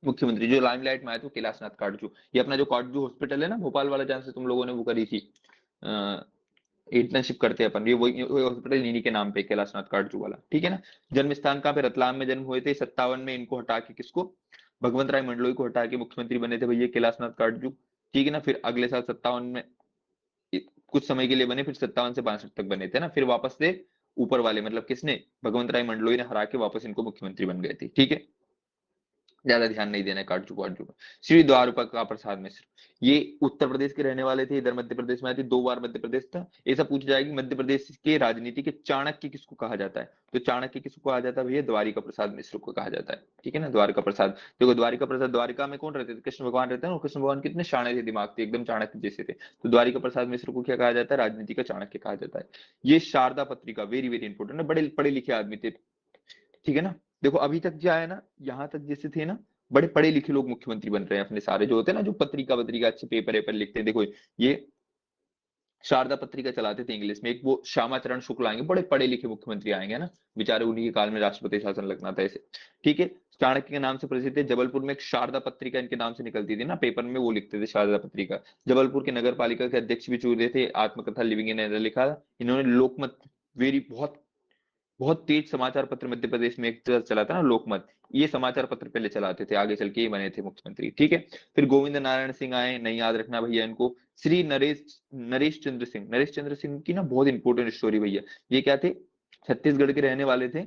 मुख्यमंत्री जो लाइमलाइट में आए थे, कैलाशनाथ काटजू। ये अपना जो काटजू हॉस्पिटल है ना भोपाल वाला, जहां से तुम लोगों ने वो करी थी इंटर्नशिप करते हैं अपन, ये वही हॉस्पिटल इन्हीं के नाम पे, कैलाशनाथ काटजू वाला। ठीक है ना। जन्म स्थान कहाँ पे, रतलाम में जन्म हुए थे। 57 में इनको हटा के, किसको, भगवंत राय मंडलोई को हटा के मुख्यमंत्री बने थे भैया कैलाशनाथ काटजू। ठीक है ना। फिर अगले साल 57 में कुछ समय के लिए बने, फिर 57 से 62 तक बने थे ना, फिर वापस से ऊपर वाले, मतलब किसने, भगवंत राय मंडलोई ने हरा के वापस इनको मुख्यमंत्री बन गए थे। ठीक है, ज्यादा ध्यान नहीं देना है काटजू काटजू में। श्री द्वारका प्रसाद मिश्र, ये उत्तर प्रदेश के रहने वाले थे, इधर मध्य प्रदेश में आए थे। 2 बार मध्य प्रदेश था। ऐसा पूछा जाएगा कि मध्य प्रदेश के राजनीति के चाणक्य किसको कहा जाता है, तो चाणक्य किसको कहा जाता है भैया, द्वारिका प्रसाद मिश्र को कहा जाता है। ठीक है ना, द्वारिका प्रसाद। देखो द्वारिका प्रसाद, द्वारिका में कौन रहते थे, कृष्ण भगवान रहते हैं। कृष्ण भगवान कितने शाणे थे, दिमाग थे एकदम चाणक्य जैसे थे। तो द्वारिका प्रसाद मिश्र को क्या कहा जाता है, राजनीति का चाणक्य कहा जाता है। ये शारदा पत्रिका, वेरी वेरी इंपॉर्टेंट है, बड़े पढ़े लिखे आदमी थे। ठीक है ना। देखो अभी तक जो है ना, यहाँ तक जैसे थे ना, बड़े पढ़े लिखे लोग मुख्यमंत्री बन रहे हैं अपने सारे, जो होते हैं ना, जो पत्रिका पत्रिका अच्छे पेपर वेपर लिखते हैं। देखो ये शारदा पत्रिका चलाते थे इंग्लिश में, एक वो श्यामाचरण शुक्ल आएंगे, बड़े पढ़े लिखे मुख्यमंत्री आएंगे ना, बेचारे उन्हीं के काल में राष्ट्रपति शासन लगना था ऐसे। ठीक है। चाणक्य के नाम से प्रसिद्ध है। जबलपुर में एक शारदा पत्रिका इनके नाम से निकलती थी ना, पेपर में वो लिखते थे शारदा पत्रिका। जबलपुर के नगर पालिका के अध्यक्ष भी चुने थे। आत्मकथा लिविंग इन एरर लिखा था इन्होंने। लोकमत, वेरी बहुत बहुत तेज समाचार पत्र मध्य प्रदेश में एक तरह चला था ना, लोकमत। ये समाचार पत्र पहले चलाते थे, आगे चल के ही बने थे मुख्यमंत्री। ठीक है। फिर गोविंद नारायण सिंह आए, नहीं याद रखना भैया इनको। श्री नरेश नरेश चंद्र सिंह, नरेश चंद्र सिंह की ना बहुत इंपॉर्टेंट स्टोरी भैया। ये क्या थे, छत्तीसगढ़ के रहने वाले थे,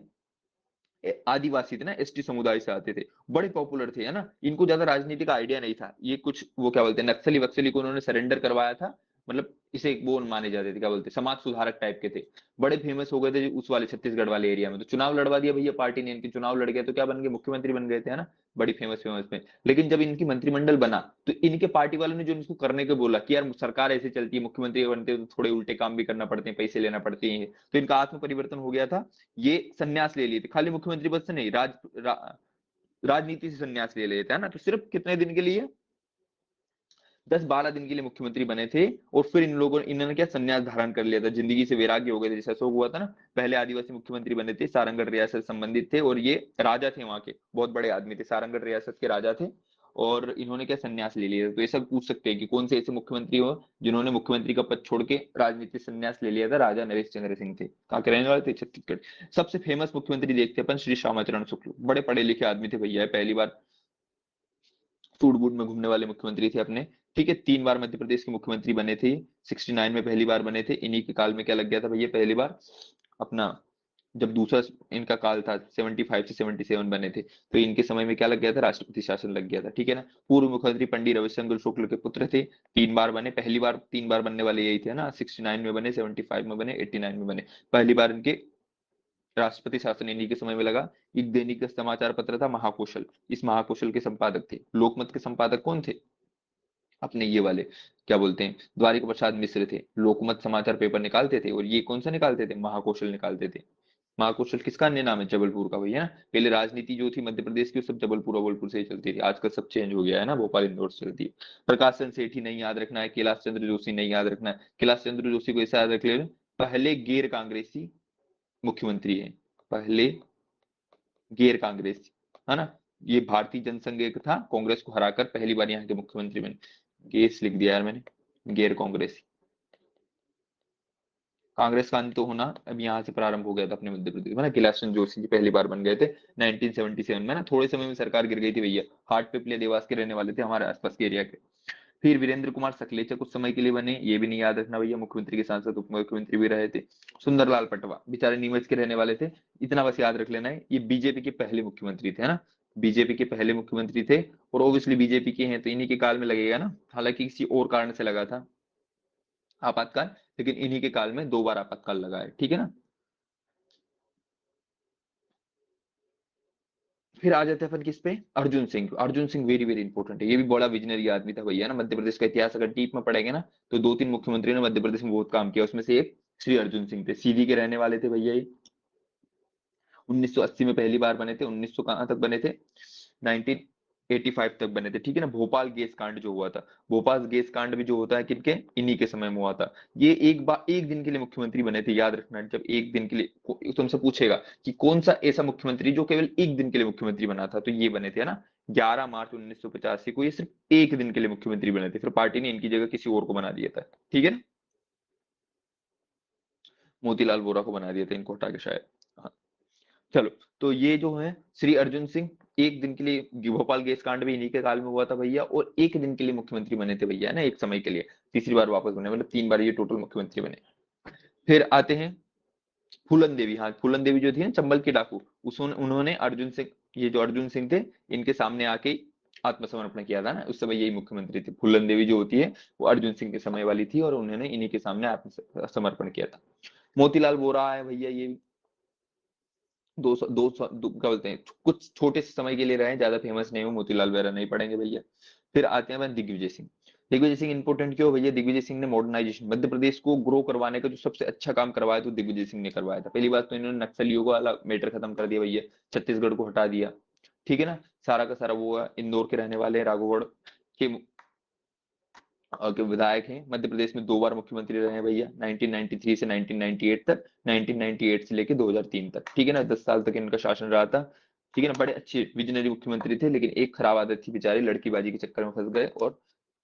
आदिवासी थे ना, एसटी समुदाय से आते थे, बड़े पॉपुलर थे, है ना। इनको ज्यादा राजनीति का आइडिया नहीं था। ये कुछ वो क्या बोलते हैं, नक्सली वक्सली को उन्होंने सरेंडर करवाया था, मतलब इसे वो माने जाते थे, क्या बोलते हैं, समाज सुधारक टाइप के थे। बड़े फेमस हो गए थे उस वाले छत्तीसगढ़ वाले एरिया में। तो चुनाव लड़वा दिया भैया पार्टी ने, इनके चुनाव लड़ गए तो क्या बन गए, मुख्यमंत्री बन गए थे, है ना। बड़ी फेमस फेमस में। लेकिन जब इनकी मंत्रिमंडल बना तो इनके पार्टी वालों ने जो इनको करने को बोला कि यार सरकार ऐसे चलती है, मुख्यमंत्री बनते हो तो थोड़े उल्टे काम भी करना पड़ते हैं, पैसे लेना पड़ते हैं, तो इनका आत्म परिवर्तन हो गया था। ये संन्यास ले लिए थे, खाली मुख्यमंत्री पद से नहीं, राजनीति से संन्यास ले लेते हैं ना। तो सिर्फ कितने दिन के लिए, 10-12 दिन के लिए मुख्यमंत्री बने थे। और फिर इन्होंने क्या, संन्यास धारण कर लिया था, जिंदगी से वैराग्य हो गए थे, जैसे अशोक हुआ था ना। पहले आदिवासी मुख्यमंत्री बने थे, सारंगढ़ रियासत से संबंधित थे, और ये राजा थे वहां के, बहुत बड़े आदमी थे, सारंगढ़ रियासत के राजा थे। और इन्होंने क्या, संन्यास ले लिया। तो ये सब पूछ सकते हैं कि कौन से ऐसे मुख्यमंत्री हो जिन्होंने मुख्यमंत्री का पद छोड़ के राजनीति संन्यास ले लिया था। राजा नरेश चंद्र सिंह थे, कहाँ के रहने वाले थे, छत्तीसगढ़। सबसे फेमस मुख्यमंत्री देखते हैं अपन, श्री श्यामाचरण शुक्ल, बड़े पढ़े लिखे आदमी थे भैया, पहली बार सूट बूट में घूमने वाले मुख्यमंत्री थे अपने। ठीक है। 3 बार मध्य प्रदेश के मुख्यमंत्री बने थे। 69 में पहली बार बने थे। इन्हीं के काल में क्या लग गया था भैया, पहली बार अपना, जब दूसरा इनका काल था 75 से 77 बने थे, तो इनके समय में क्या लग गया था, राष्ट्रपति शासन लग गया था। ठीक है ना। पूर्व मुख्यमंत्री पंडित रविशंकर शुक्ल के पुत्र थे। 3 बार बने, पहली बार 3 बार बनने वाले यही थे ना, 69 में बने, 75 में बने, 89 में बने। पहली बार इनके राष्ट्रपति शासन इन्हीं के समय में लगा। एक दैनिक समाचार पत्र था महाकौशल, इस महाकौशल के संपादक थे। लोकमत के संपादक कौन थे, अपने ये वाले क्या बोलते हैं, द्वारिका प्रसाद मिश्र थे। लोकमत समाचार पेपर निकालते थे, और ये कौन सा निकालते थे, महाकौशल निकालते थे। महाकौशल किसका अन्य नाम है, जबलपुर का भैया ना। पहले राजनीति जो थी मध्य प्रदेश की, वो सब जबलपुर वबलपुर से ही चलती थी। आजकल सब चेंज हो गया है ना, भोपाल इंदौर से चलती है। प्रकाशन सेठी नहीं याद रखना है। कैलाश चंद्र जोशी नहीं याद रखना है। कैलाश चंद्र जोशी को ऐसा याद रख ले, पहले गैर कांग्रेसी मुख्यमंत्री है, पहले गैर कांग्रेसी, है ना। ये भारतीय जनसंघ एक था, कांग्रेस को हराकर पहली बार यहाँ के मुख्यमंत्री बने। केस लिख दिया यार मैंने, गैर कांग्रेसी। कांग्रेस का अंत तो होना अब यहाँ से प्रारंभ हो गया था अपने मध्य प्रदेश में ना। कैलाश जोशी जी पहली बार बन गए थे 1977 में ना। थोड़े समय में सरकार गिर गई थी भैया। हार्ट पे प्ले देवास के रहने वाले थे, हमारे आसपास के एरिया के। फिर वीरेंद्र कुमार सकलेचा कुछ समय के लिए बने, ये भी नहीं याद रखना भैया। मुख्यमंत्री के सांसद उप मुख्यमंत्री भी रहे थे। सुंदरलाल पटवा बेचारे नीमच के रहने वाले थे, इतना बस याद रख लेना है। ये बीजेपी के पहले मुख्यमंत्री थे, है ना। बीजेपी के पहले मुख्यमंत्री थे, और ऑब्वियसली बीजेपी के हैं तो इन्हीं के काल में लगेगा ना। हालांकि किसी और कारण से लगा था आपातकाल, लेकिन इन्हीं के काल में 2 बार आपातकाल लगा है, ठीक है ना। फिर आ जाते हैं अपन किस पे, Arjun Singh. Arjun Singh very very important है, ये भी बड़ा विजनरी आदमी था भैया ना। मध्य प्रदेश का इतिहास अगर डीप में पढ़ेंगे ना, तो 2-3 मुख्यमंत्री ने मध्य प्रदेश में बहुत काम किया, उसमें से एक श्री अर्जुन सिंह थे। सीधी के रहने वाले थे भैया ये। 1980 में पहली बार बने थे, 1900 कहां तक बने थे, 1985 तक बने थे, ठीक है ना। भोपाल गैस कांड जो हुआ था, भोपाल गैस कांड भी जो होता है किनके, इन्हीं के समय में हुआ था। ये एक बार एक दिन के लिए मुख्यमंत्री बने थे, याद रखना। जब एक दिन के लिए तुमसे पूछेगा कि कौन सा ऐसा मुख्यमंत्री जो केवल एक दिन के लिए मुख्यमंत्री बना था, तो ये बने थे, है ना। 11 मार्च 1985 को ये सिर्फ एक दिन के लिए मुख्यमंत्री बने थे, फिर पार्टी ने इनकी जगह किसी और को बना दिया था, ठीक है ना। मोतीलाल वोरा को बना दिया था इनको हटा के शायद। हाँ, चलो। तो ये जो है श्री अर्जुन सिंह, एक दिन के लिए भोपाल गैस कांड भी इन्हीं के काल में हुआ था भैया, और एक दिन के लिए मुख्यमंत्री बने थे भैया ना, एक समय के लिए। तीसरी बार वापस बने, मतलब 3 बार ये टोटल मुख्यमंत्री बने। फिर आते हैं फूलन देवी। हाँ, फूलन देवी जो थी ना चंबल की डाकू, उस उन्होंने अर्जुन सिंह, ये जो अर्जुन सिंह थे, इनके सामने आके आत्मसमर्पण किया था ना। उस समय यही मुख्यमंत्री थी। फूलन देवी जो होती है वो अर्जुन सिंह के समय वाली थी, और उन्होंने इन्हीं के सामने आत्मसमर्पण किया था। मोतीलाल वोरा है भैया, ये 200 200 क्या बोलते हैं, कुछ छोटे से समय के लिए रहे, ज्यादा फेमस नहीं हो। मोतीलाल वोरा नहीं पढ़ेंगे भैया। फिर आते हैं दिग्विजय सिंह। दिग्विजय सिंह इंपोर्टेंट क्यों भैया, दिग्विजय सिंह ने मॉडर्नाइजेशन, मध्य प्रदेश को ग्रो करवाने का जो सबसे अच्छा काम करवाया तो दिग्विजय सिंह ने करवाया था। पहली बात तो इन्होंने नक्सलियों को वाला मैटर खत्म कर दिया भैया, छत्तीसगढ़ को हटा दिया, ठीक है ना। सारा का सारा वो इंदौर के रहने वाले राघवगढ़ के के विधायक हैं। मध्य प्रदेश में 2 बार मुख्यमंत्री रहे हैं भैया, 1993 से 1998 तक, 1998 से लेके 2003 तक, ठीक है ना। 10 साल तक इनका शासन रहा था, ठीक है ना। बड़े अच्छे विजनरी मुख्यमंत्री थे, लेकिन एक खराब आदत थी बेचारे, लड़कीबाजी के चक्कर में फंस गए और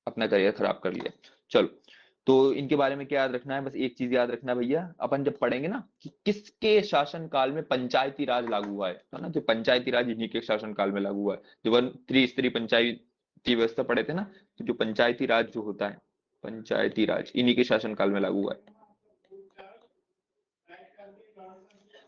अपना करियर खराब कर लिया। चलो, तो इनके बारे में क्या याद रखना है, बस एक चीज याद रखना भैया, अपन जब पढ़ेंगे ना कि किसके शासन काल में पंचायती राज लागू हुआ है, तो ना जो पंचायती राज इन्हीं के शासन काल में लागू हुआ है। जब त्रिस्तरीय पंचायती व्यवस्था पढ़े थे ना, तो जो पंचायती राज जो होता है, पंचायती राज इन्हीं के शासन काल में लागू हुआ है।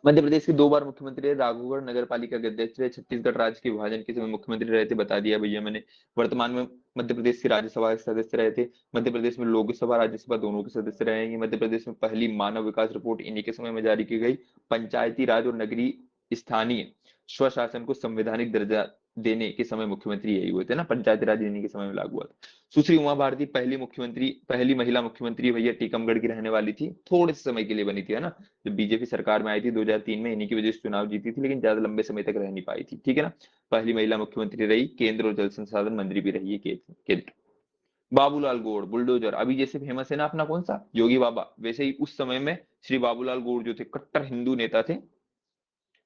मध्य प्रदेश के 2 बार मुख्यमंत्री रहे, राघवगढ़ नगर पालिका के अध्यक्ष रहे, छत्तीसगढ़ राज्य के विभाजन के समय मुख्यमंत्री रहे थे, बता दिया भैया मैंने। वर्तमान में मध्य प्रदेश की राज्यसभा के सदस्य रहे थे। मध्य प्रदेश में लोकसभा राज्यसभा दोनों के सदस्य रहेंगे। मध्य प्रदेश में पहली मानव विकास रिपोर्ट इन्हीं के समय में जारी की गई। पंचायती राज और नगरीय स्थानीय स्वशासन को संवैधानिक दर्जा देने के समय मुख्यमंत्री यही हुए थे ना, पंचायती राज इन्हीं के समय में लागू हुआ था। सुश्री उमा भारती पहली मुख्यमंत्री, पहली महिला मुख्यमंत्री भैया, टीकमगढ़ की रहने वाली थी, थोड़े से समय के लिए बनी थी, है ना। जब बीजेपी सरकार में आई थी 2003 में, इन्हीं की वजह से चुनाव जीती थी, लेकिन ज्यादा लंबे समय तक रह नहीं पाई थी, ठीक है ना। पहली महिला मुख्यमंत्री रही, केंद्र और जल संसाधन मंत्री भी रही है केंद्र। बाबूलाल गौड़ बुलडोजर, अभी जैसे फेमस है ना अपना कौन सा योगी बाबा, वैसे ही उस समय में श्री बाबूलाल गौड़ जो थे कट्टर हिंदू नेता थे,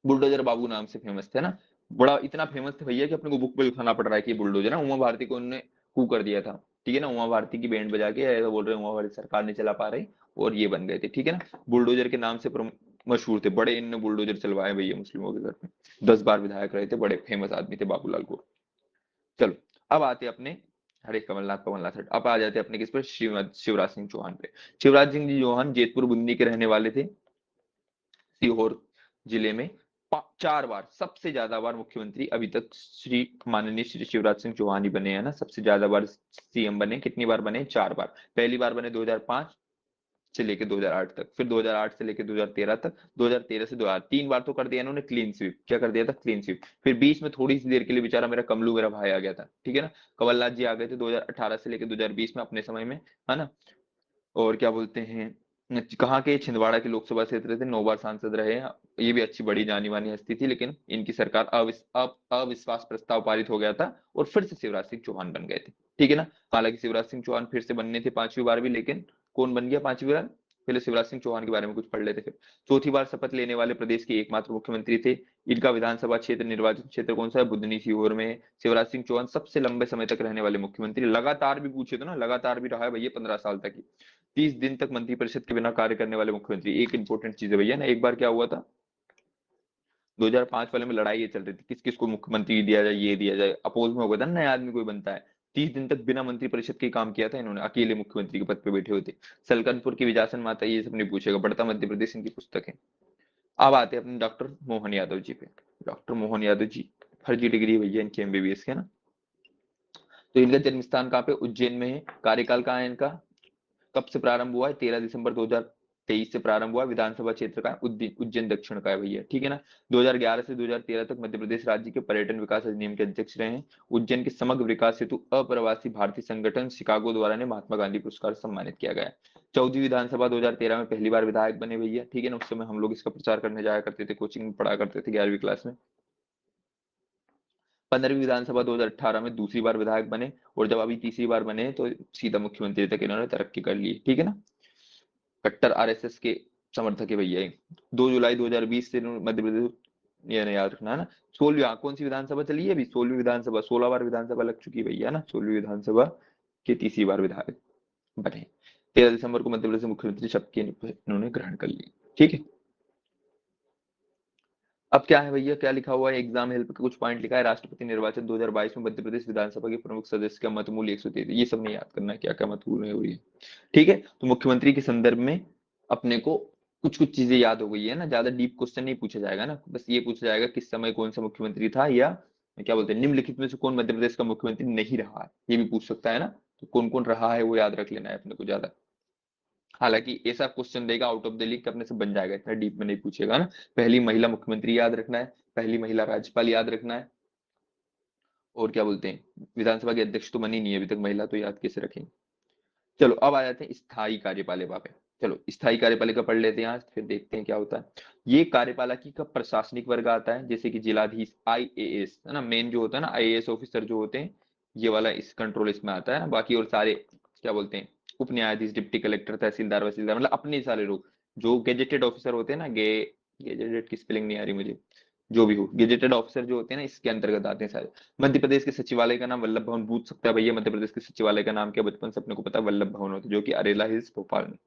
बुलडोजर बाबू नाम से फेमस थे ना। बड़ा इतना फेमस थे भैया कि अपने को बुक पे लिखाना पड़ रहा है कि बुलडोजर ना। उमा भारती को उन्होंने कू कर दिया था, ठीक है ना। उमा भारती की बैंड बजा के ऐसा बोल रहे उमा भारती सरकार नहीं चला पा रही, और ये बन गए थे, ठीक है ना। बुलडोजर के नाम से मशहूर थे, बड़े इनने बुलडोजर चलवाए भैया मुस्लिमों के घर में। 10 बार विधायक रहे थे, बड़े फेमस आदमी थे बाबूलाल गौड़। चलो, अब आते अपने, हरे कमलनाथ कमलनाथ हट, अब आ जाते अपने किस पर, शिवराज सिंह चौहान पे। शिवराज सिंह जी चौहान जैतपुर बूंदी के रहने वाले थे, सीहोर जिले में। 4 बार, सबसे ज्यादा बार मुख्यमंत्री अभी तक श्री माननीय श्री शिवराज सिंह चौहान ही बने हैं ना। सबसे ज्यादा बार सीएम बने, कितनी बार बने, 4 बार। पहली बार बने 2005 से लेके 2008 तक, फिर 2008 से लेके 2013 तक, 2013 से 2008, 3 बार तो कर दिया इन्होंने क्लीन स्वीप। क्या कर दिया था, क्लीन स्वीप। फिर बीच में थोड़ी सी देर के लिए बेचारा मेरा कमलू मेरा भाई आ गया था, ठीक है ना। कमलनाथ जी आ गए थे 2018 से लेके 2020 में अपने समय में, है ना। और क्या बोलते हैं, कहाँ के, छिंदवाड़ा के लोकसभा क्षेत्र थे, 9 बार सांसद रहे हैं। ये भी अच्छी बड़ी जानी मानी हस्ती थी, लेकिन इनकी सरकार अविश्वास प्रस्ताव पारित हो गया था, और फिर से शिवराज सिंह चौहान बन गए थे, ठीक है ना। हालांकि शिवराज सिंह चौहान फिर से बनने थे 5वीं बार भी, लेकिन कौन बन गया 5वीं बार, पहले शिवराज सिंह चौहान के बारे में कुछ पढ़ लेते फिर। चौथी बार शपथ लेने वाले प्रदेश के एकमात्र मुख्यमंत्री थे। इनका विधानसभा क्षेत्र निर्वाचन क्षेत्र कौन सा है? बुधनी सीहोर में है। शिवराज सिंह चौहान सबसे लंबे समय तक रहने वाले मुख्यमंत्री, लगातार भी पूछे तो ना, लगातार भी रहा है भैया 15 साल तक ही। 30 दिन तक मंत्रिपरिषद के बिना कार्य करने वाले मुख्यमंत्री। एक इंपॉर्टेंट चीज है भैया ना, एक बार क्या हुआ था 2005 वाले में लड़ाई ये चल रही थी किस किस को मुख्यमंत्री दिया जाए, ये दिया जाए, अपोज में हो गया था, नया आदमी कोई बनता है। 30 दिन तक बिना मंत्रिपरिषद के काम किया था इन्होंने, अकेले मुख्यमंत्री के पद पे बैठे होते। सलकनपुर की विजासन माता, ये सब नहीं पूछेगा, बढ़ता मध्य प्रदेश इनकी पुस्तक है। अब आते हैं अपने डॉक्टर मोहन यादव जी पे। डॉक्टर मोहन यादव जी फर्जी डिग्री है भैया इनकी एमबीबीएस के ना। तो इनका जन्म स्थान कहाँ पे? उज्जैन में है। कार्यकाल कहाँ है इनका? कब से प्रारंभ हुआ है? 13 दिसंबर 2023 से प्रारंभ हुआ। विधानसभा क्षेत्र का उज्जैन दक्षिण का है भैया, ठीक है ना। 2011 से 2013 तक मध्य प्रदेश राज्य के पर्यटन विकास अधिनियम के अध्यक्ष रहे हैं। उज्जैन के समग्र विकास हेतु अप्रवासी भारतीय संगठन शिकागो द्वारा ने महात्मा गांधी पुरस्कार से सम्मानित किया गया है। 14वीं विधानसभा 2013 में पहली बार विधायक बने भैया, ठीक है ना। उस समय हम लोग इसका प्रचार करने जाया करते थे, कोचिंग में पढ़ा करते थे 11वीं क्लास में। 15वीं विधानसभा 2018 में दूसरी बार विधायक बने, और जब अभी तीसरी बार बने तो सीधा मुख्यमंत्री तक इन्होंने तरक्की कर ली, ठीक है ना। कट्टर आरएसएस के समर्थक है भैया। 2 जुलाई 2020 से मध्य प्रदेश, ये नहीं याद रखना है ना। 16वीं कौन सी विधानसभा चली है अभी? 16वीं विधानसभा, 16 बार विधानसभा लग चुकी है भैया ना। 16वीं विधानसभा के तीसरी बार विधायक बने। 13 दिसंबर को मध्य प्रदेश मुख्यमंत्री शपथ इन्होंने ग्रहण कर ली, ठीक है। अब क्या है भैया, क्या लिखा हुआ है एग्जाम हेल्प का कुछ पॉइंट लिखा है। राष्ट्रपति निर्वाचन 2022 में मध्य प्रदेश विधानसभा के प्रमुख सदस्य का मत मूल्य 133। ये सब नहीं याद करना है क्या क्या मत मूल्य हो रही है, ठीक है। तो मुख्यमंत्री के संदर्भ में अपने को कुछ कुछ चीजें याद हो गई है ना, ज्यादा डीप क्वेश्चन नहीं पूछा जाएगा ना, बस ये पूछा जाएगा किस समय कौन सा मुख्यमंत्री था, या क्या बोलते हैं निम्नलिखित में से कौन मध्य प्रदेश का मुख्यमंत्री नहीं रहा है, ये भी पूछ सकता है ना। तो कौन कौन रहा है वो याद रख लेना है अपने को ज्यादा। हालांकि ऐसा क्वेश्चन देगा आउट ऑफ द लीग अपने से बन जाएगा, इतना डीप में नहीं पूछेगा ना। पहली महिला मुख्यमंत्री याद रखना है, पहली महिला राज्यपाल याद रखना है, और क्या बोलते हैं विधानसभा के अध्यक्ष तो बनी नहीं है अभी तक महिला, तो याद कैसे रखेंगे। चलो अब आ जाते हैं स्थायी कार्यपालिका पे। चलो स्थायी कार्यपालिका पढ़ लेते हैं आज, फिर देखते हैं क्या होता है। ये कार्यपालिका का प्रशासनिक वर्ग आता है, जैसे कि जिलाधीश, आईएएस है ना, मेन जो होता है ना आईएएस ऑफिसर जो होते हैं, ये वाला इस कंट्रोल इसमें आता है ना। बाकी और सारे क्या बोलते हैं उप न्यायाधीश, डिप्टी कलेक्टर, तहसीलदार, वसीलदार, मतलब अपने सारे लोग जो गेजेटेड ऑफिसर होते हैं ना, गेजेटेड की स्पेलिंग नहीं आ रही मुझे, जो भी हो, गेजेटेड ऑफिसर जो होते हैं ना इसके अंतर्गत आते हैं सारे। मध्य प्रदेश के सचिवालय का नाम वल्लभ भवन, पूछ सकता है भैया मध्य प्रदेश के सचिवालय का नाम क्या, बचपन से अपने को पता है वल्लभ भवन होता है, जो कि अरेला हिल्स भोपाल में।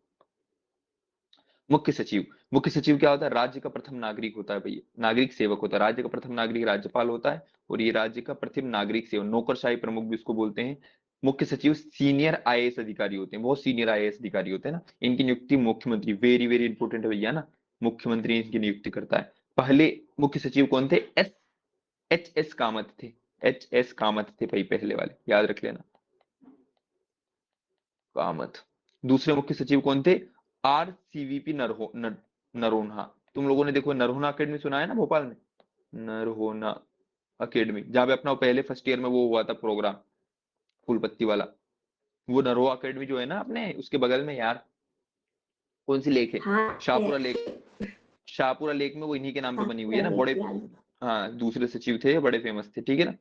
मुख्य सचिव, मुख्य सचिव क्या होता है? राज्य का प्रथम नागरिक होता है भैया, नागरिक सेवक होता है। राज्य का प्रथम नागरिक राज्यपाल होता है, और ये राज्य का प्रथम नागरिक सेवक, नौकरशाही प्रमुख भी इसको बोलते हैं। मुख्य सचिव सीनियर आईएएस अधिकारी होते हैं, बहुत सीनियर आईएएस अधिकारी होते हैं ना। इनकी नियुक्ति मुख्यमंत्री, वेरी वेरी इंपोर्टेंट है भैया ना, मुख्यमंत्री इनकी नियुक्ति करता है। पहले मुख्य सचिव कौन थे? एच एस कामत थे, एच एस कामत थे भाई पहले वाले, याद रख लेना, कामत। दूसरे मुख्य सचिव कौन थे? R C V P Noronha. तुम लोगों ने देखो नरोन्हा अकेडमी सुना है ना भोपाल में, नरोन्हा अकेडमी, जहां पे अपना पहले फर्स्ट ईयर में वो हुआ था प्रोग्राम फूलपत्ती वाला, वो नरोहा अकेडमी जो है ना अपने उसके बगल में यार, कौन सी लेक है? हाँ शाहपुरा लेक। शाहपुरा लेक में वो इन्हीं के नाम पे बनी हुई है ना, बड़े, हाँ दूसरे सचिव थे बड़े फेमस थे, ठीक है ना।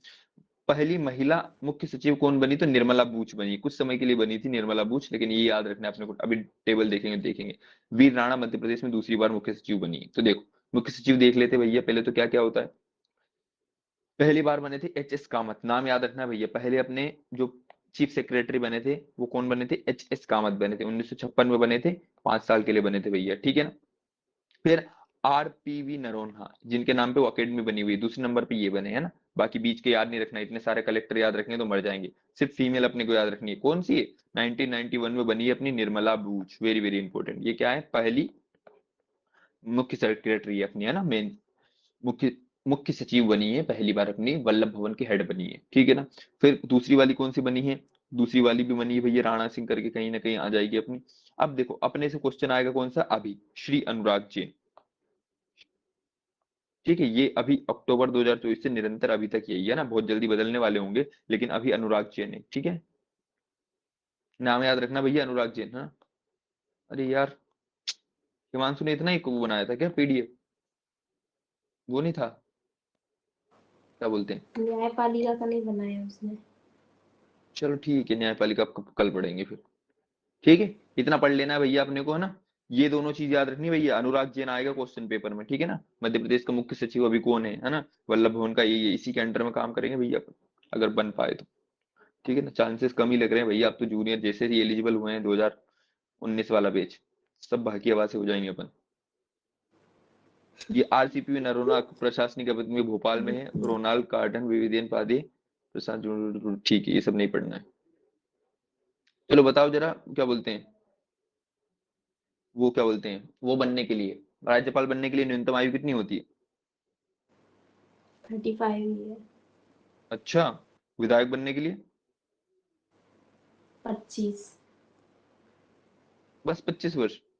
पहली महिला मुख्य सचिव कौन बनी? तो निर्मला बूच बनी, कुछ समय के लिए बनी थी निर्मला बूच, लेकिन ये याद रखना है अपने को, अभी टेबल देखेंगे। वीर राणा मध्य प्रदेश में दूसरी बार मुख्य सचिव बनी। तो देखो मुख्य सचिव देख लेते भैया पहले तो क्या क्या होता है। पहली बार बने थे एच एस कामत, नाम याद रखना है भैया। पहले अपने जो चीफ सेक्रेटरी बने थे वो कौन बने थे? एच एस कामत बने थे, 1956 में बने थे, 5 साल के लिए बने थे भैया, ठीक है ना। फिर आरपीवी नरोन्हा, जिनके नाम पे वो अकेडमी बनी हुई है, दूसरे नंबर पे ये बने हैं ना। बाकी बीच के याद नहीं रखना, इतने सारे कलेक्टर याद रखने तो मर जाएंगे। सिर्फ फीमेल अपने को याद रखनी है, कौन सी है? 1991 में बनी है अपनी निर्मला बूच, वेरी वेरी इंपॉर्टेंट। ये क्या है? पहली मुख्य सेक्रेटरी है अपनी, है ना, मेन मुख्य मुख्य सचिव बनी है पहली बार अपनी, वल्लभ भवन की हेड बनी है, ठीक है ना। फिर दूसरी वाली कौन सी बनी है? दूसरी वाली भी बनी है भैया राणा सिंह करके, कहीं ना कहीं आ जाएगी अपनी। अब देखो अपने से क्वेश्चन आएगा कौन सा? अभी श्री अनुराग जैन, ठीक है। ये अभी अक्टूबर 2024 से निरंतर अभी तक यही है ना, बहुत जल्दी बदलने वाले होंगे, लेकिन अभी अनुराग जैन है, ठीक है। नाम याद रखना भैया अनुराग जैन, हाँ। अरे यार हिमांशु ने इतना ही वो बनाया था क्या पीडीएफ? वो नहीं था, क्या बोलते हैं। न्यायपालिका का नहीं बनाया उसने। चलो ठीक है, न्यायपालिका कल पढ़ेंगे फिर, ठीक है। इतना पढ़ लेना है भैया अपने को, है ना। ये दोनों चीज याद रखनी भैया। अनुराग जैन आएगा क्वेश्चन पेपर में, ठीक है ना। मध्य प्रदेश का मुख्य सचिव अभी कौन है ना। वल्लभ भवन का ये इसी के अंडर में काम करेंगे भैया अपन, अगर बन पाए तो। ठीक है ना, चांसेस कम ही लग रहे हैं भैया। आप तो जूनियर जैसे ही एलिजिबल हुए हैं 2019 वाला बैच, सब बाकी आवाज से हो जाएंगे अपन। ये आरसीपी नरोना प्रशासनिक अकादमी भोपाल में है। रोनाल्ड कार्डन, विविधियन पादे, प्रसाद ठीक है, ये सब नहीं पढ़ना है। चलो बताओ जरा, क्या बोलते हैं वो, क्या बोलते हैं वो बनने के लिए, राज्यपाल बनने के लिए न्यूनतम आयु कितनी होती है? 35 ईयर। अच्छा, विधायक बनने के लिए? 25। बस 25 वर्ष?